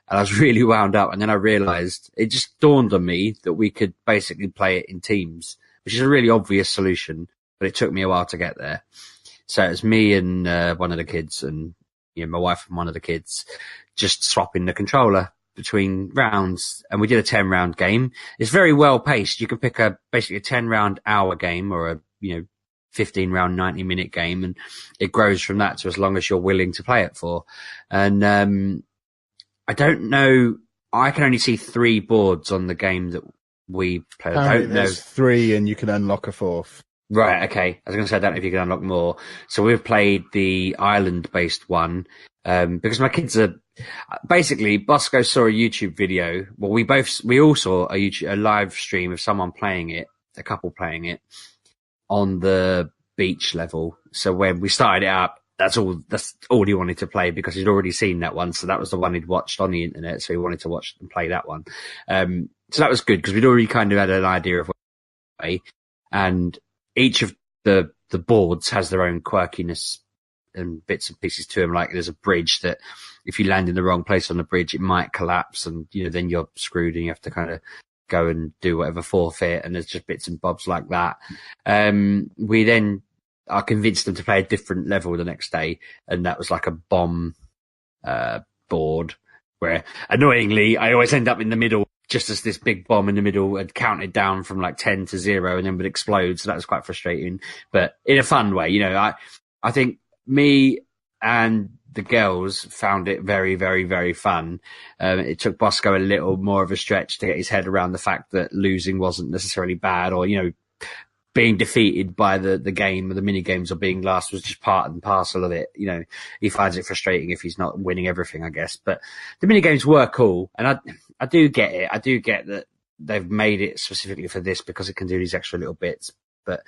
And I was really wound up. And then I realised, it just dawned on me that we could basically play it in teams, which is a really obvious solution, but it took me a while to get there. So it was me and one of the kids and my wife and one of the kids just swapping the controller between rounds, and we did a 10-round game. It's very well paced. You can pick basically a 10-round hour game or a 15-round 90-minute game, and it grows from that to as long as you're willing to play it for. And I don't know. I can only see 3 boards on the game that we played. I don't know. There's 3, and you can unlock a 4th. Right. Okay. I was going to say I don't know if you can unlock more. So we've played the island-based one because my kids are. Basically, Bosco saw a YouTube video. Well, we all saw a live stream of someone playing it, a couple playing it on the beach level. So when we started it up, that's all he wanted to play because he'd already seen that one. So that was the one he'd watched on the internet. So he wanted to watch and play that one. So that was good because we'd already kind of had an idea of what to play. And each of the boards has their own quirkiness and bits and pieces to them. Like there's a bridge that if you land in the wrong place on the bridge, it might collapse and, then you're screwed and you have to kind of go and do whatever forfeit. And there's just bits and bobs like that. We then I convinced them to play a different level the next day. And that was like a bomb, board where annoyingly I always end up in the middle just as this big bomb in the middle had counted down from like 10 to 0 and then would explode. So that was quite frustrating, but in a fun way. I think me and the girls found it very, very, very fun. It took Bosco a little more of a stretch to get his head around the fact that losing wasn't necessarily bad or, being defeated by the game or the mini games or being last was just part and parcel of it. You know, he finds it frustrating if he's not winning everything, I guess. But the mini games were cool, and I do get it. I do get that they've made it specifically for this because it can do these extra little bits. But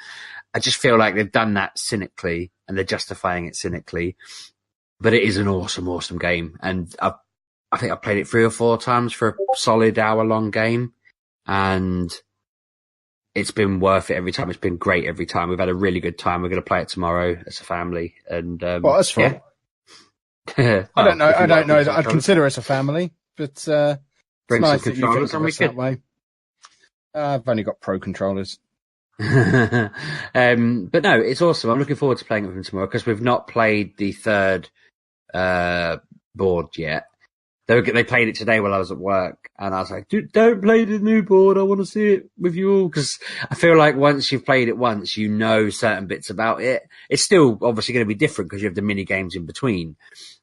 I just feel like they've done that cynically, and they're justifying it cynically. But it is an awesome, awesome game, and I think I've played it 3 or 4 times for a solid hour-long game, and it's been worth it every time. It's been great every time. We've had a really good time. We're going to play it tomorrow as a family. And what us for? Yeah. I don't know that I'd consider us a family, but Bring it's nice some that you controllers think and of we us that could. way. I've only got pro controllers. But no, it's awesome. I'm looking forward to playing it with him tomorrow because we've not played the third board yet. They played it today while I was at work, and I was like, "Dude, don't play the new board. I want to see it with you all." Because I feel like once you've played it once, you know certain bits about it. It's still obviously going to be different because you have the mini games in between.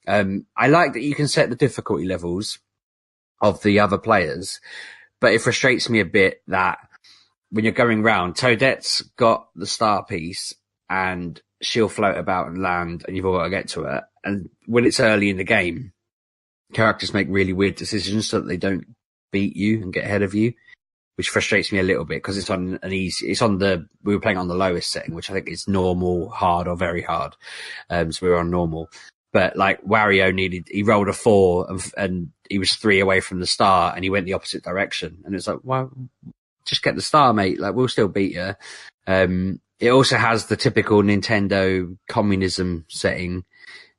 I like that you can set the difficulty levels of the other players, but it frustrates me a bit that when you're going round, Toadette's got the star piece, and she'll float about and land, and you've all got to get to her. And when it's early in the game, characters make really weird decisions so that they don't beat you and get ahead of you, which frustrates me a little bit because it's on we were playing on the lowest setting, which I think is normal, hard, or very hard. So we were on normal. But like Wario he rolled a 4 and he was 3 away from the star and he went the opposite direction. And it's like, well, just get the star, mate. Like, we'll still beat you. It also has the typical Nintendo communism setting,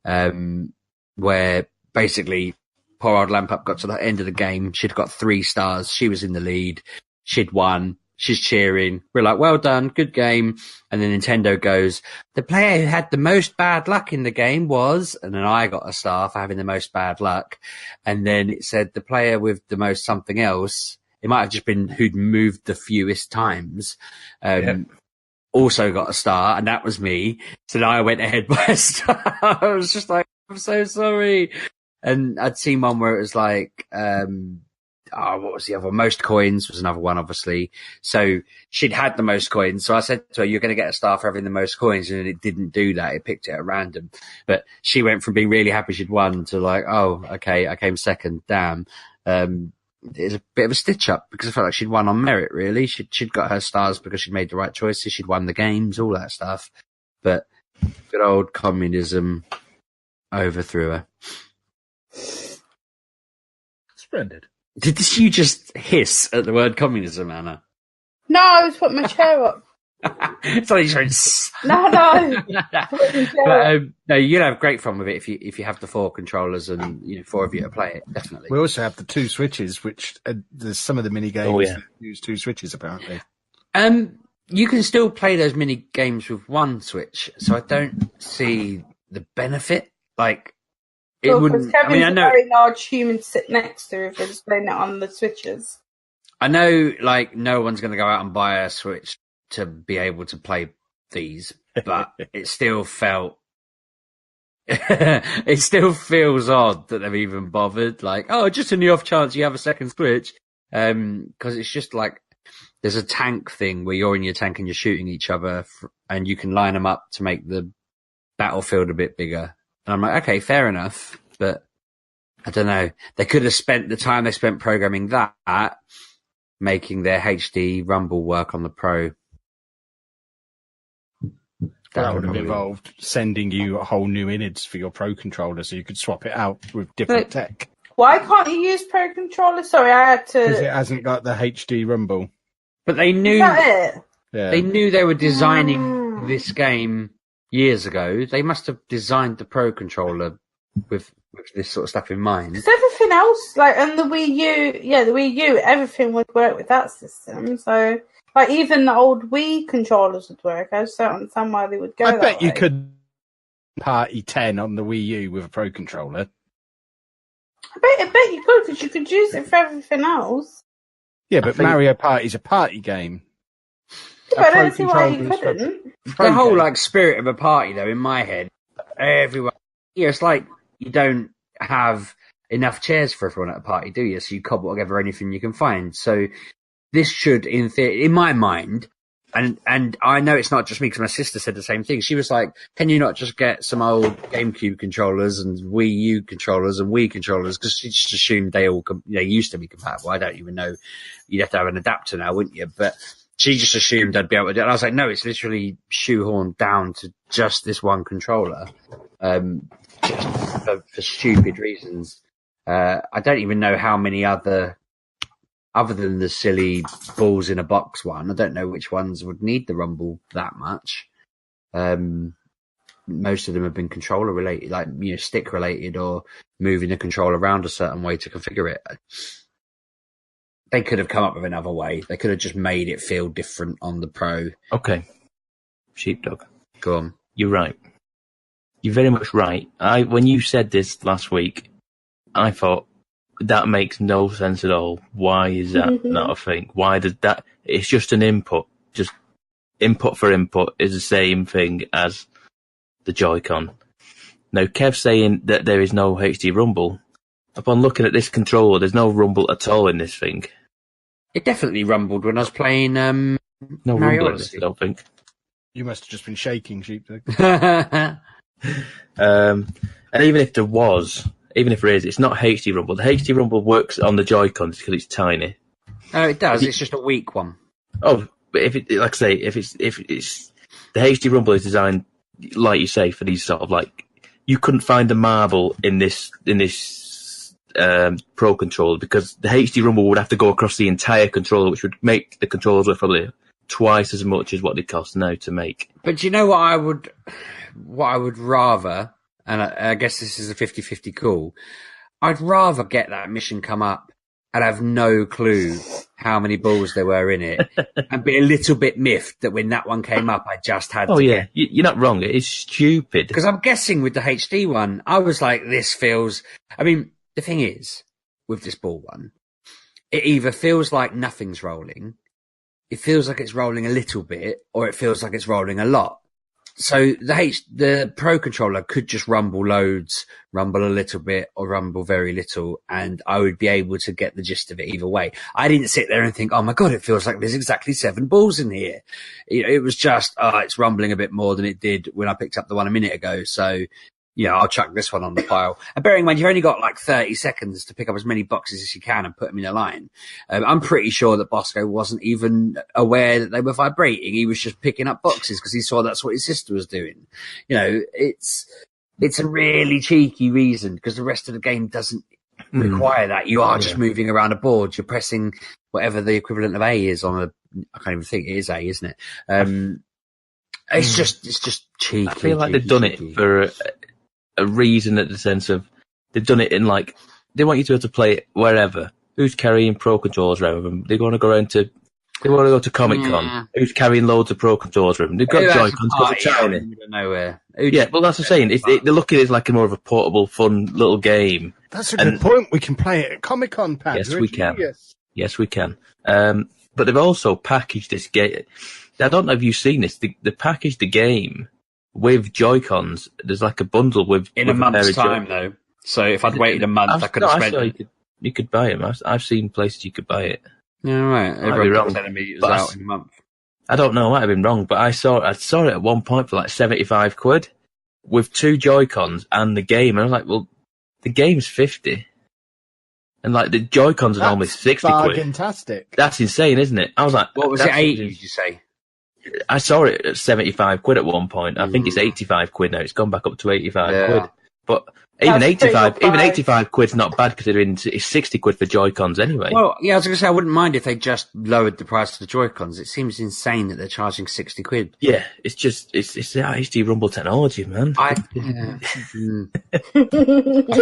where basically poor old Lampup got to the end of the game. She'd got 3 stars. She was in the lead. She'd won. She's cheering. We're like, well done. Good game. And then Nintendo goes, the player who had the most bad luck in the game was, and then I got a star for having the most bad luck. And then it said the player with the most something else, it might have just been who'd moved the fewest times, also got a star, and that was me. So then I went ahead by a star. I was just like, I'm so sorry. And I'd seen one where it was like, what was the other one? Most coins was another one, obviously. So she'd had the most coins. So I said to her, you're going to get a star for having the most coins. And it didn't do that. It picked it at random. But she went from being really happy she'd won to like, oh, okay, I came second. Damn. It's a bit of a stitch up because I felt like she'd won on merit, really. She'd got her stars because she'd made the right choices. She'd won the games, all that stuff. But good old communism overthrew her. Splendid. Did you just hiss at the word communism, Anna? No, I was putting my chair up. It's like you just No. But, no, you'll have great fun with it if you have the 4 controllers and 4 of you to play it. Definitely. We also have the 2 switches, which there's some of the mini games that use 2 switches apparently. You can still play those mini games with 1 switch, so I don't see the benefit. Like, it wouldn't. Kevin's I mean, I know a very large human to sit next to if they're just playing it on the switches. I know, like, no one's going to go out and buy a Switch to be able to play these, but it still it still feels odd that they've even bothered. Like, oh, just in the off chance you have a second Switch, because it's just like there's a tank thing where you're in your tank and you're shooting each other, and you can line them up to make the battlefield a bit bigger. And I'm like, okay, fair enough, but I don't know. They could have spent the time they spent programming that, making their HD Rumble work on the Pro. That would have involved sending you a whole new innards for your Pro controller so you could swap it out with different tech. Why can't you use Pro controller? Sorry, I had to... Because it hasn't got the HD Rumble. But they knew... Is that it? Yeah. They knew they were designing this game years ago. They must have designed the Pro controller with this sort of stuff in mind. Because everything else, like, and the Wii U, everything would work with that system. So, like, even the old Wii controllers would work. I just don't understand why they would go that bet you way. could Party 10 on the Wii U with a Pro controller. I bet you could, because you could use it for everything else. Yeah, but Mario Party's a party game. Yeah, but I don't see why you couldn't. The whole, like, spirit of a party, though, in my head, everyone... Yeah, it's like you don't have enough chairs for everyone at a party, do you? So you cobble together anything you can find. So this should, in my mind, And I know it's not just me because my sister said the same thing. She was like, "Can you not just get some old GameCube controllers and Wii U controllers and Wii controllers?" Because she just assumed they all used to be compatible. I don't even know. You'd have to have an adapter now, wouldn't you? But she just assumed I'd be able to do it. And I was like, "No, it's literally shoehorned down to just this one controller, just for stupid reasons." I don't even know how many other than the silly balls in a box one, I don't know which ones would need the rumble that much. Most of them have been controller related, like, stick related or moving the controller around a certain way to configure it. They could have come up with another way. They could have just made it feel different on the Pro. Okay. Sheepdog. Go on. You're right. You're very much right. When you said this last week, I thought, that makes no sense at all. Why is that not a thing? Why does that? It's just an input. Just input for input is the same thing as the Joy-Con. Now, Kev's saying that there is no HD rumble. Upon looking at this controller, there's no rumble at all in this thing. It definitely rumbled when I was playing No Mario rumble in Odyssey. this, I don't think. You must have just been shaking, Sheepdog. And even if there was, even if there is, it's not HD rumble. The HD rumble works on the Joy-Cons because it's tiny. Oh, it does. It's just a weak one. Oh, but if it, like I say, if it's the HD rumble is designed, like you say, for these sort of like, you couldn't find the marble in this Pro controller because the HD rumble would have to go across the entire controller, which would make the controllers worth probably twice as much as what they cost now to make. But do you know what I would rather, and I guess this is a 50-50 call, I'd rather get that mission come up and have no clue how many balls there were in it and be a little bit miffed that when that one came up, I just had to yeah, you're not wrong. It is stupid. Because I'm guessing with the HD one, I was like, this feels... I mean, the thing is, with this ball one, it either feels like nothing's rolling, it feels like it's rolling a little bit, or it feels like it's rolling a lot. So the Pro controller could just rumble loads, rumble a little bit, or rumble very little, and I would be able to get the gist of it either way. I didn't sit there and think, oh my God, it feels like there's exactly 7 balls in here. It was just, it's rumbling a bit more than it did when I picked up the one a minute ago. So, I'll chuck this one on the pile. And bearing in mind, you've only got like 30 seconds to pick up as many boxes as you can and put them in a line. I'm pretty sure that Bosco wasn't even aware that they were vibrating. He was just picking up boxes because he saw that's what his sister was doing. It's a really cheeky reason because the rest of the game doesn't require that. You are just moving around a board. You're pressing whatever the equivalent of A is on I can't even think. It is A, isn't it? It's just cheeky. I feel like they've done it for a reason, at the sense of they've done it in like, they want you to be able to play it wherever. Who's carrying Pro controllers around with them? They want to go to Comic-Con. Who's carrying loads of Pro controllers with them? They've got Joy-Cons because they're tiny. Nowhere. Yeah, well, that's what I'm saying. They're looking at it as like a more of a portable, fun little game. That's a good point. We can play it at Comic-Con, Pat. Yes, we can. Yes, we can. But they've also packaged this game. I don't know if you've seen this. They packaged the game with Joy-Cons. There's like a bundle with a month's time, though. So if I'd waited a month, I could have spent. You could buy them. I've seen places you could buy it. Yeah, right. Everyone's telling me it was out in a month. I don't know. I might have been wrong, but I saw it at one point for like £75 with 2 Joy-Cons and the game. And I was like, well, the game's 50, and like the Joy-Cons are normally 60 quid. Fantastic. That's insane, isn't it? I was like, what was it? 80? Did you say? I saw it at £75 at one point. I think it's £85 now. It's gone back up to £85. But even £85 not bad considering it's £60 for Joy-Cons anyway. Well, yeah, I was going to say I wouldn't mind if they just lowered the price of the Joy-Cons. It seems insane that they're charging £60. Yeah, it's the HD Rumble technology, man. To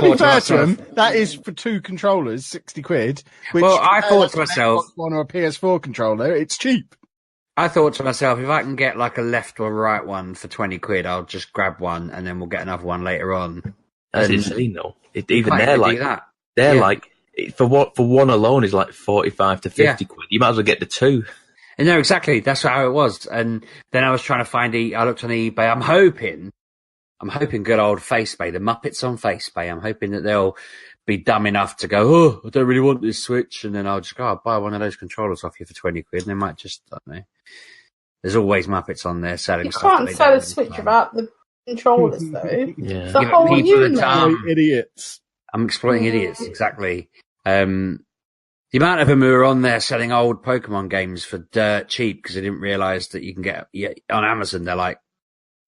be fair to them, that is for 2 controllers, £60. Which, I thought to myself, one or a PS4 controller, it's cheap. I thought to myself, if I can get like a left or right one for £20, I'll just grab one and then we'll get another one later on. That's insane, though. They're like for one alone is like 45 to 50 quid. You might as well get the 2. And no, exactly. That's how it was. And then I was trying to find. I looked on eBay. I'm hoping good old FaceBay, the Muppets on FaceBay. I'm hoping that they'll be dumb enough to go, oh, I don't really want this Switch, and then I'll just go, I'll buy one of those controllers off you for £20, and they might just, I don't know, There's always Muppets on there selling You stuff. can't that they sell don't a Switch understand. without the controllers, though. Yeah. The Yeah, but whole people unit. that Idiots. I'm exploiting idiots, exactly. The amount of them who are on there selling old Pokemon games for dirt cheap because they didn't realise that you can get on Amazon. They're like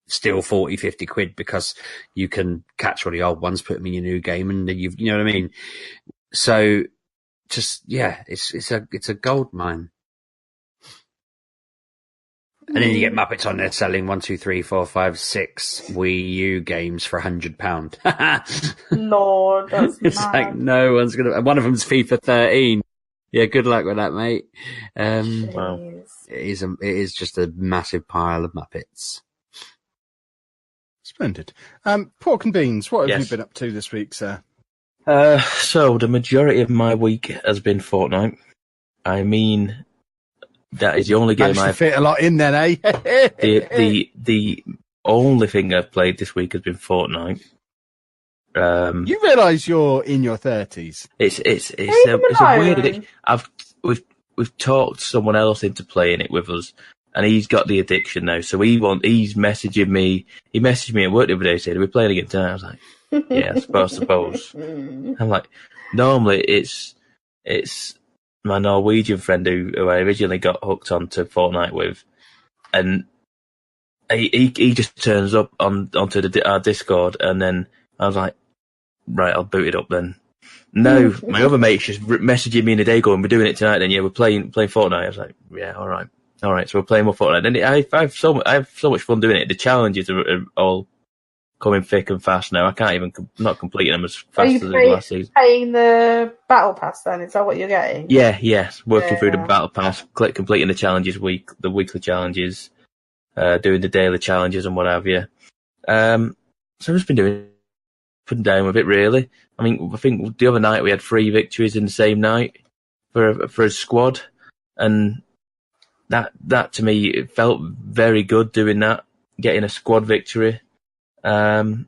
still 40, 50 quid because you can catch all the old ones, put them in your new game, and then you know what I mean. So, just it's a gold mine. And then you get Muppets on there selling 1, 2, 3, 4, 5, 6 Wii U games for £100. Lord, that's It's mad. like no one's gonna. One of them's FIFA 13. Yeah, good luck with that, mate. Wow. Jeez. It is just a massive pile of Muppets. Splendid. Pork and Beans, what have Yes. you been up to this week, sir? So the majority of my week has been Fortnite. I mean, that is the only game Managed to I've. fit a lot in then, eh? The only thing I've played this week has been Fortnite. You realise you're in your 30s. It's Even a weird Iron. addiction. We've talked someone else into playing it with us, and he's got the addiction now. So he's messaging me. He messaged me at work the other day, saying, "Are we playing again tonight?" I was like, "Yeah, I suppose." I'm like, normally it's my Norwegian friend who I originally got hooked onto Fortnite with, and he just turns up onto our Discord, and then I was like, right, I'll boot it up then. No, my other mate's just messaging me in the day going, we're doing it tonight then, yeah, we're playing Fortnite. I was like, yeah, all right, so we're playing more Fortnite. And I have so much fun doing it. The challenges are all coming thick and fast now. I can't even, not completing them as fast as the last season. Paying the battle pass then? Is that what you're getting? Yeah, working through the Yeah. battle pass, completing the challenges the weekly challenges, doing the daily challenges and what have you. So I've just been doing up and down with it really. I mean, I think the other night we had 3 victories in the same night for a squad, and that to me, it felt very good doing that, getting a squad victory. So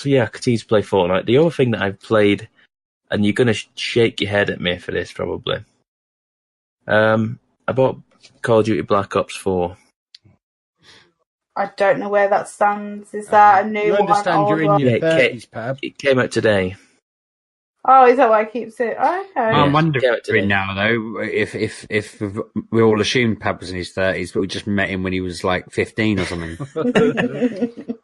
yeah, I continue to play Fortnite. The other thing that I've played, and you're going to shake your head at me for this probably, I bought Call of Duty Black Ops 4. I don't know where that stands. Is that a new You one? understand old you're in one? your Yeah, 30s, Pab. It came out today. Oh, is that why I keep saying? Okay. I'm Yeah, get it today. wondering now though if we all assumed Pab was in his 30s, but we just met him when he was like 15 or something.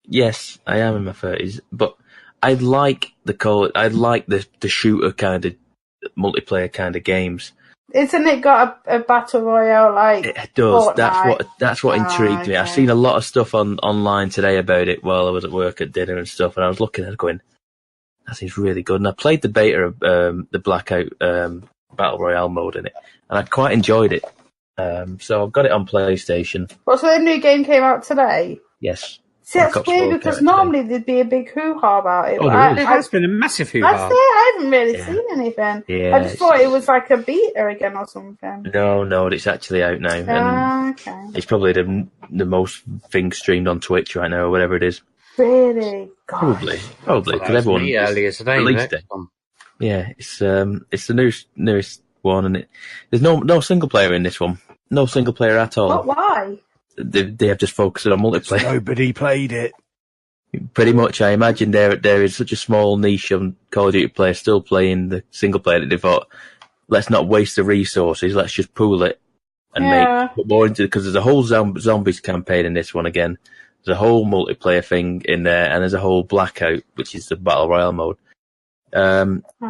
Yes, I am in my 30s, but I like the shooter kind of multiplayer kind of games. Isn't it got a battle royale like? It does. Fortnite? That's what intrigued me. I've seen a lot of stuff online today about it while I was at work at dinner and stuff, and I was looking at it going, that seems really good. And I played the beta of the Blackout Battle Royale mode in it, and I quite enjoyed it. So I've got it on PlayStation. Well, so the new game came out today. Yes. See, that's Black Ops weird 4 because came out normally there'd be a big hoo-ha about it. Oh, but there is. There has been a massive That's hoo-ha. it. I haven't really Yeah. seen anything. Yeah, I just thought it was like a beta again or something. No, it's actually out now, and Okay. it's probably the most thing streamed on Twitch right now, or whatever it is. Really? Gosh. Probably, because everyone Me earlier today. released it. Yeah, it's the newest one, and there's no single player in this one. No single player at all. What? Why? They have just focused on multiplayer. Nobody played it. Pretty much, I imagine there is such a small niche of Call of Duty players still playing the single player that they thought, let's not waste the resources, let's just pool it and put more into it, because there's a whole zombies campaign in this one again. There's a whole multiplayer thing in there, and there's a whole Blackout, which is the Battle Royale mode.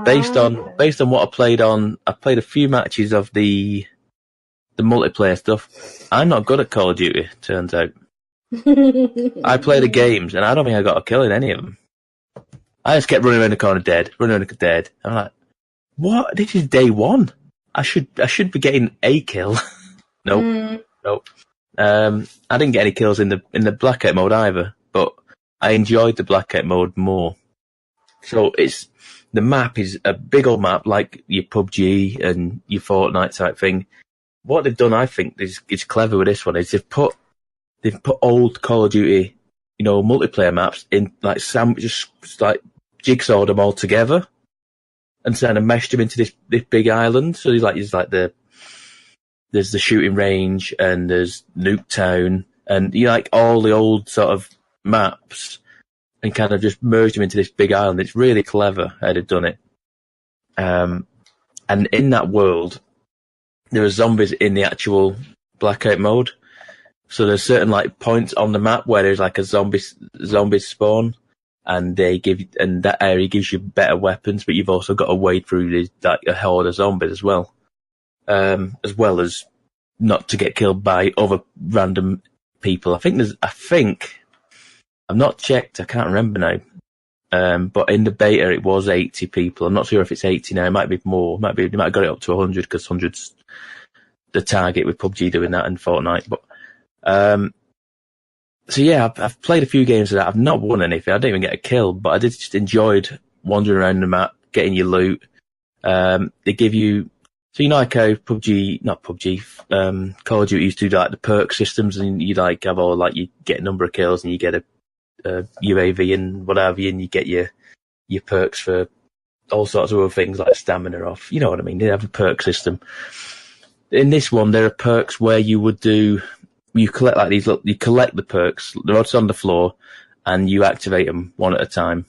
Based on what I played a few matches of the multiplayer stuff. I'm not good at Call of Duty, turns out. I play the games, and I don't think I got a kill in any of them. I just kept running around the corner dead. I'm like, what? This is day one. I should be getting a kill. Nope. I didn't get any kills in the Blackout mode either, but I enjoyed the Blackout mode more. So the map is a big old map like your PUBG and your Fortnite type thing. What they've done, I think, is clever with this one, is they've put old Call of Duty, multiplayer maps in like just like jigsawed them all together and kind of meshed them into this big island. So there's like the there's the shooting range, and there's Nuketown, and you like all the old sort of maps, and kind of just merged them into this big island. It's really clever how they've done it. And in that world, there are zombies in the actual Blackout mode. So there's certain like points on the map where there's like a zombie spawn, and that area gives you better weapons, but you've also got to wade through a horde of zombies as well as not to get killed by other random people. I think I've not checked, I can't remember now. But in the beta it was 80 people. I'm not sure if it's 80 now. It might be more. They might have got it up to 100 because 100's the target with PUBG doing that in Fortnite. But so yeah, I've played a few games of that. I've not won anything. I didn't even get a kill, but I just enjoyed wandering around the map, getting your loot. They give you, so you know like how Call of Duty used to do like the perk systems, and you like have all like you get a number of kills and you get a UAV and whatever, and you get your perks for all sorts of other things like stamina off. You know what I mean? They have a perk system. In this one, there are perks where you collect like these. You collect the perks. They're also on the floor, and you activate them one at a time.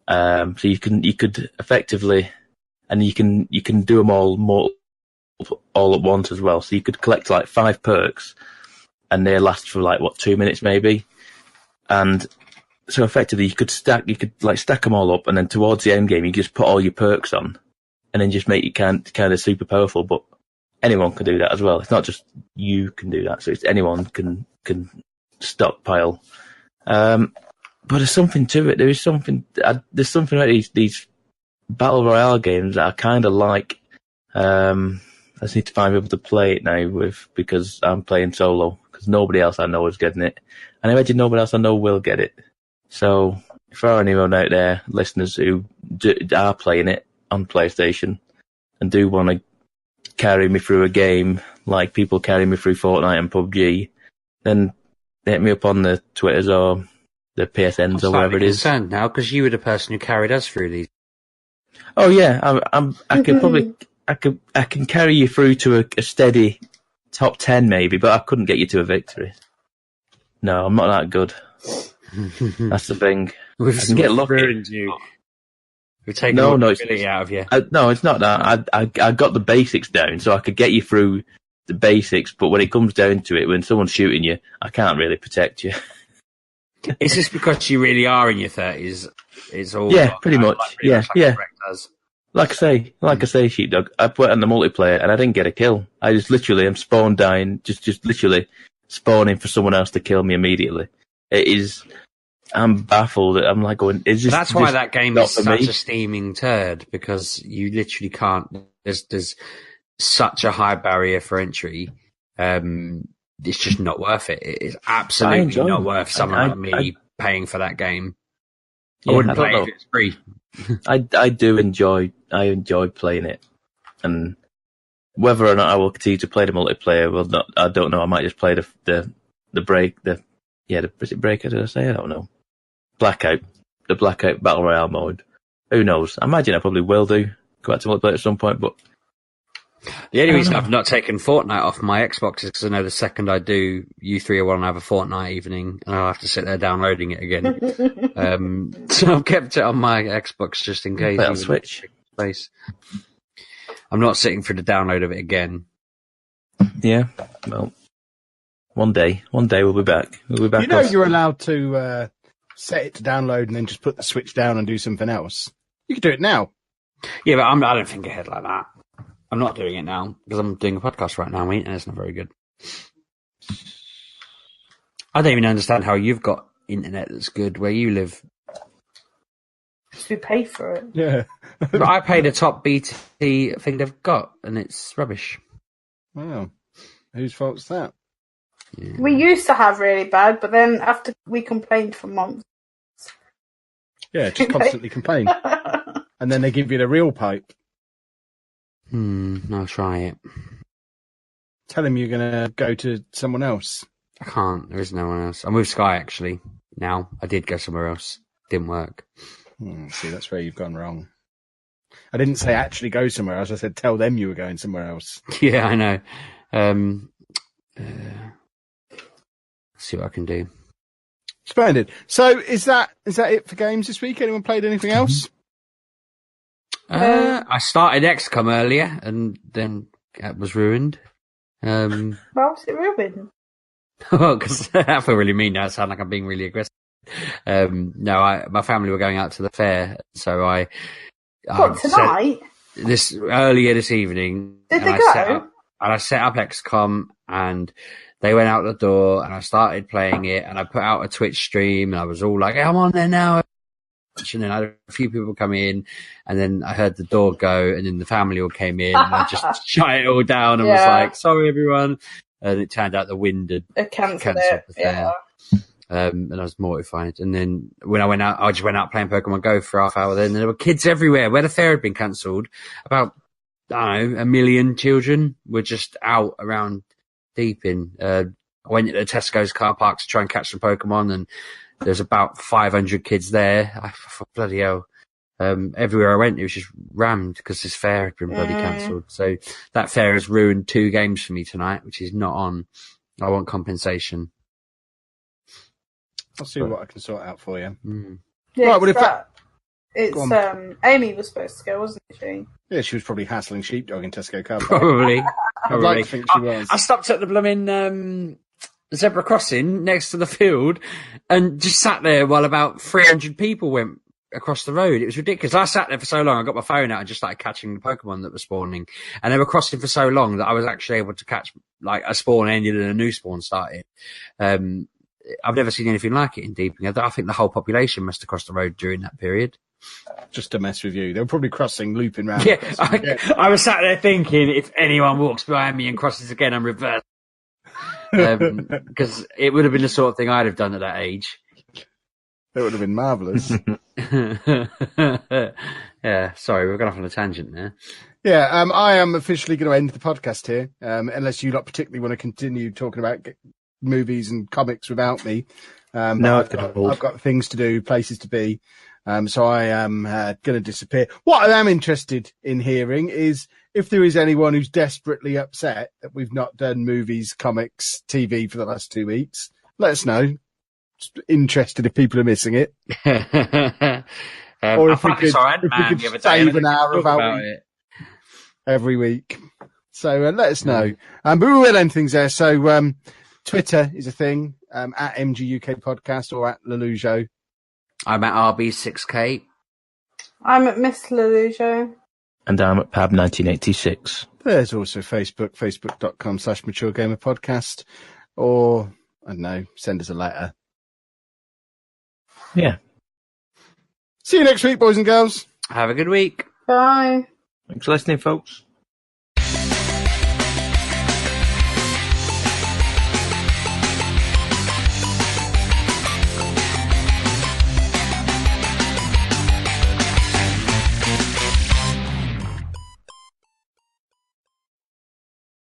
So you could effectively, and you can do them all at once as well. So you could collect like 5 perks, and they last for like 2 minutes maybe. And so effectively, you could stack them all up, and then towards the end game, you just put all your perks on, and then just make you kind of super powerful. But anyone can do that as well. It's not just you can do that. So it's anyone can stockpile. But there's something to it. There's something about these battle royale games that I kind of like. I just need to find people to play it now with, because I'm playing solo, because nobody else I know is getting it. And I imagine nobody else I know will get it. So for anyone out there, listeners who are playing it on PlayStation and do want to carry me through a game like people carry me through Fortnite and PUBG, then hit me up on the Twitters or the PSNs or whatever it is. I'm concerned now, because you were the person who carried us through these. Oh yeah, I can carry you through to a steady top 10 maybe, but I couldn't get you to a victory. No, I'm not that good. That's the thing. I can get lucky. We've taken the ability out of you. No, it's not that. I got the basics down, so I could get you through the basics, but when it comes down to it, when someone's shooting you, I can't really protect you. Is this because you really are in your 30s? It's all pretty much. Like I say, Sheepdog, I put it on the multiplayer and I didn't get a kill. I just literally am spawn dying, just literally spawning for someone else to kill me immediately. I'm baffled. I'm like going, that's why that game is such a steaming turd, because you literally can't, there's such a high barrier for entry. It's just not worth it. It's absolutely not worth someone like me paying for that game. I wouldn't play it if it's free. I enjoy playing it, and whether or not I will continue to play the multiplayer, I don't know. I might just play is it Breaker? Did I say? I don't know. Blackout, the Blackout Battle Royale mode. Who knows? I imagine I probably will go back to multiplayer at some point, but the only reason I've not taken Fortnite off my Xbox is because I know the second I do, you three will want to have a Fortnite evening, and I'll have to sit there downloading it again. So I've kept it on my Xbox just in case. That'll switch. Place. I'm not sitting for the download of it again. Yeah, well, one day we'll be back. You know, you're allowed to set it to download and then just put the Switch down and do something else. You can do it now. Yeah, but I don't think ahead like that. I'm not doing it now because I'm doing a podcast right now, mate, and it's not very good. I don't even understand how you've got internet that's good where you live. Because we pay for it. Yeah. But I pay the top BT thing they've got, and it's rubbish. Wow. Whose fault's that? Yeah. We used to have really bad, but then after we complained for months. Yeah, just constantly complain. And then they give you the real pipe. I'll try it. Tell him you're going to go to someone else. I can't. There is no one else. I'm with Sky, actually, now. I did go somewhere else. Didn't work. See, that's where you've gone wrong. I didn't say actually go somewhere else. I said tell them you were going somewhere else. Yeah, I know. See what I can do. Splendid. So is that it for games this week? Anyone played anything else? I started XCOM earlier, and then it was ruined. Why was it ruined? Because I feel really mean now. I sound like I'm being really aggressive. No, my family were going out to the fair, so What, tonight? Earlier this evening. Did they go? I set up XCOM, and they went out the door, and I started playing it, and I put out a Twitch stream, and I was all like, hey, I'm on there now. And then I had a few people come in, and then I heard the door go, and then the family all came in, and I just shut it all down and was like, sorry, everyone. And it turned out the wind had cancelled the fair. And I was mortified. And then when I went out, I just went out playing Pokemon Go for half hour. Then there were kids everywhere. Where the fair had been cancelled, about, I don't know, 1 million children were just out around Deepin. I went to the Tesco's car park to try and catch some Pokemon, and there's about 500 kids there. Bloody hell. Everywhere I went, it was just rammed because this fair had been bloody cancelled. So that fair has ruined 2 games for me tonight, which is not on. I want compensation. I'll see what I can sort out for you. Yeah, right, well, Amy was supposed to go, wasn't she? Yeah, she was probably hassling Sheepdog in Tesco car park. Probably. I'd like to think she was. I stopped at the blooming zebra crossing next to the field and just sat there while about 300 people went across the road. It was ridiculous. I sat there for so long. I got my phone out and just started catching the Pokemon that were spawning, and they were crossing for so long that I was actually able to catch like a spawn ended and a new spawn started. I've never seen anything like it in Deeping. I think the whole population must have crossed the road during that period. Just to mess with you. They were probably looping round. Yeah, I was sat there thinking, if anyone walks behind me and crosses again, I'm reversed. Because it would have been the sort of thing I'd have done at that age. That would have been marvellous. Yeah, sorry, we're going off on a tangent there. Yeah, I am officially going to end the podcast here, unless you lot particularly want to continue talking about movies and comics without me. No, I've got things to do, places to be. So I am going to disappear. What I am interested in hearing is if there is anyone who's desperately upset that we've not done movies, comics, TV for the last 2 weeks. Let us know. Just interested if people are missing it. Or if we could save an hour of our week every week. So let us know. But we will end things there. So Twitter is a thing, at MGUK Podcast or at Lelujo. I'm at RB6K. I'm at Miss Lelujo. And I'm at Pab1986. There's also Facebook, facebook.com/MatureGamerPodcast. Or, I don't know, send us a letter. Yeah. See you next week, boys and girls. Have a good week. Bye. Thanks for listening, folks.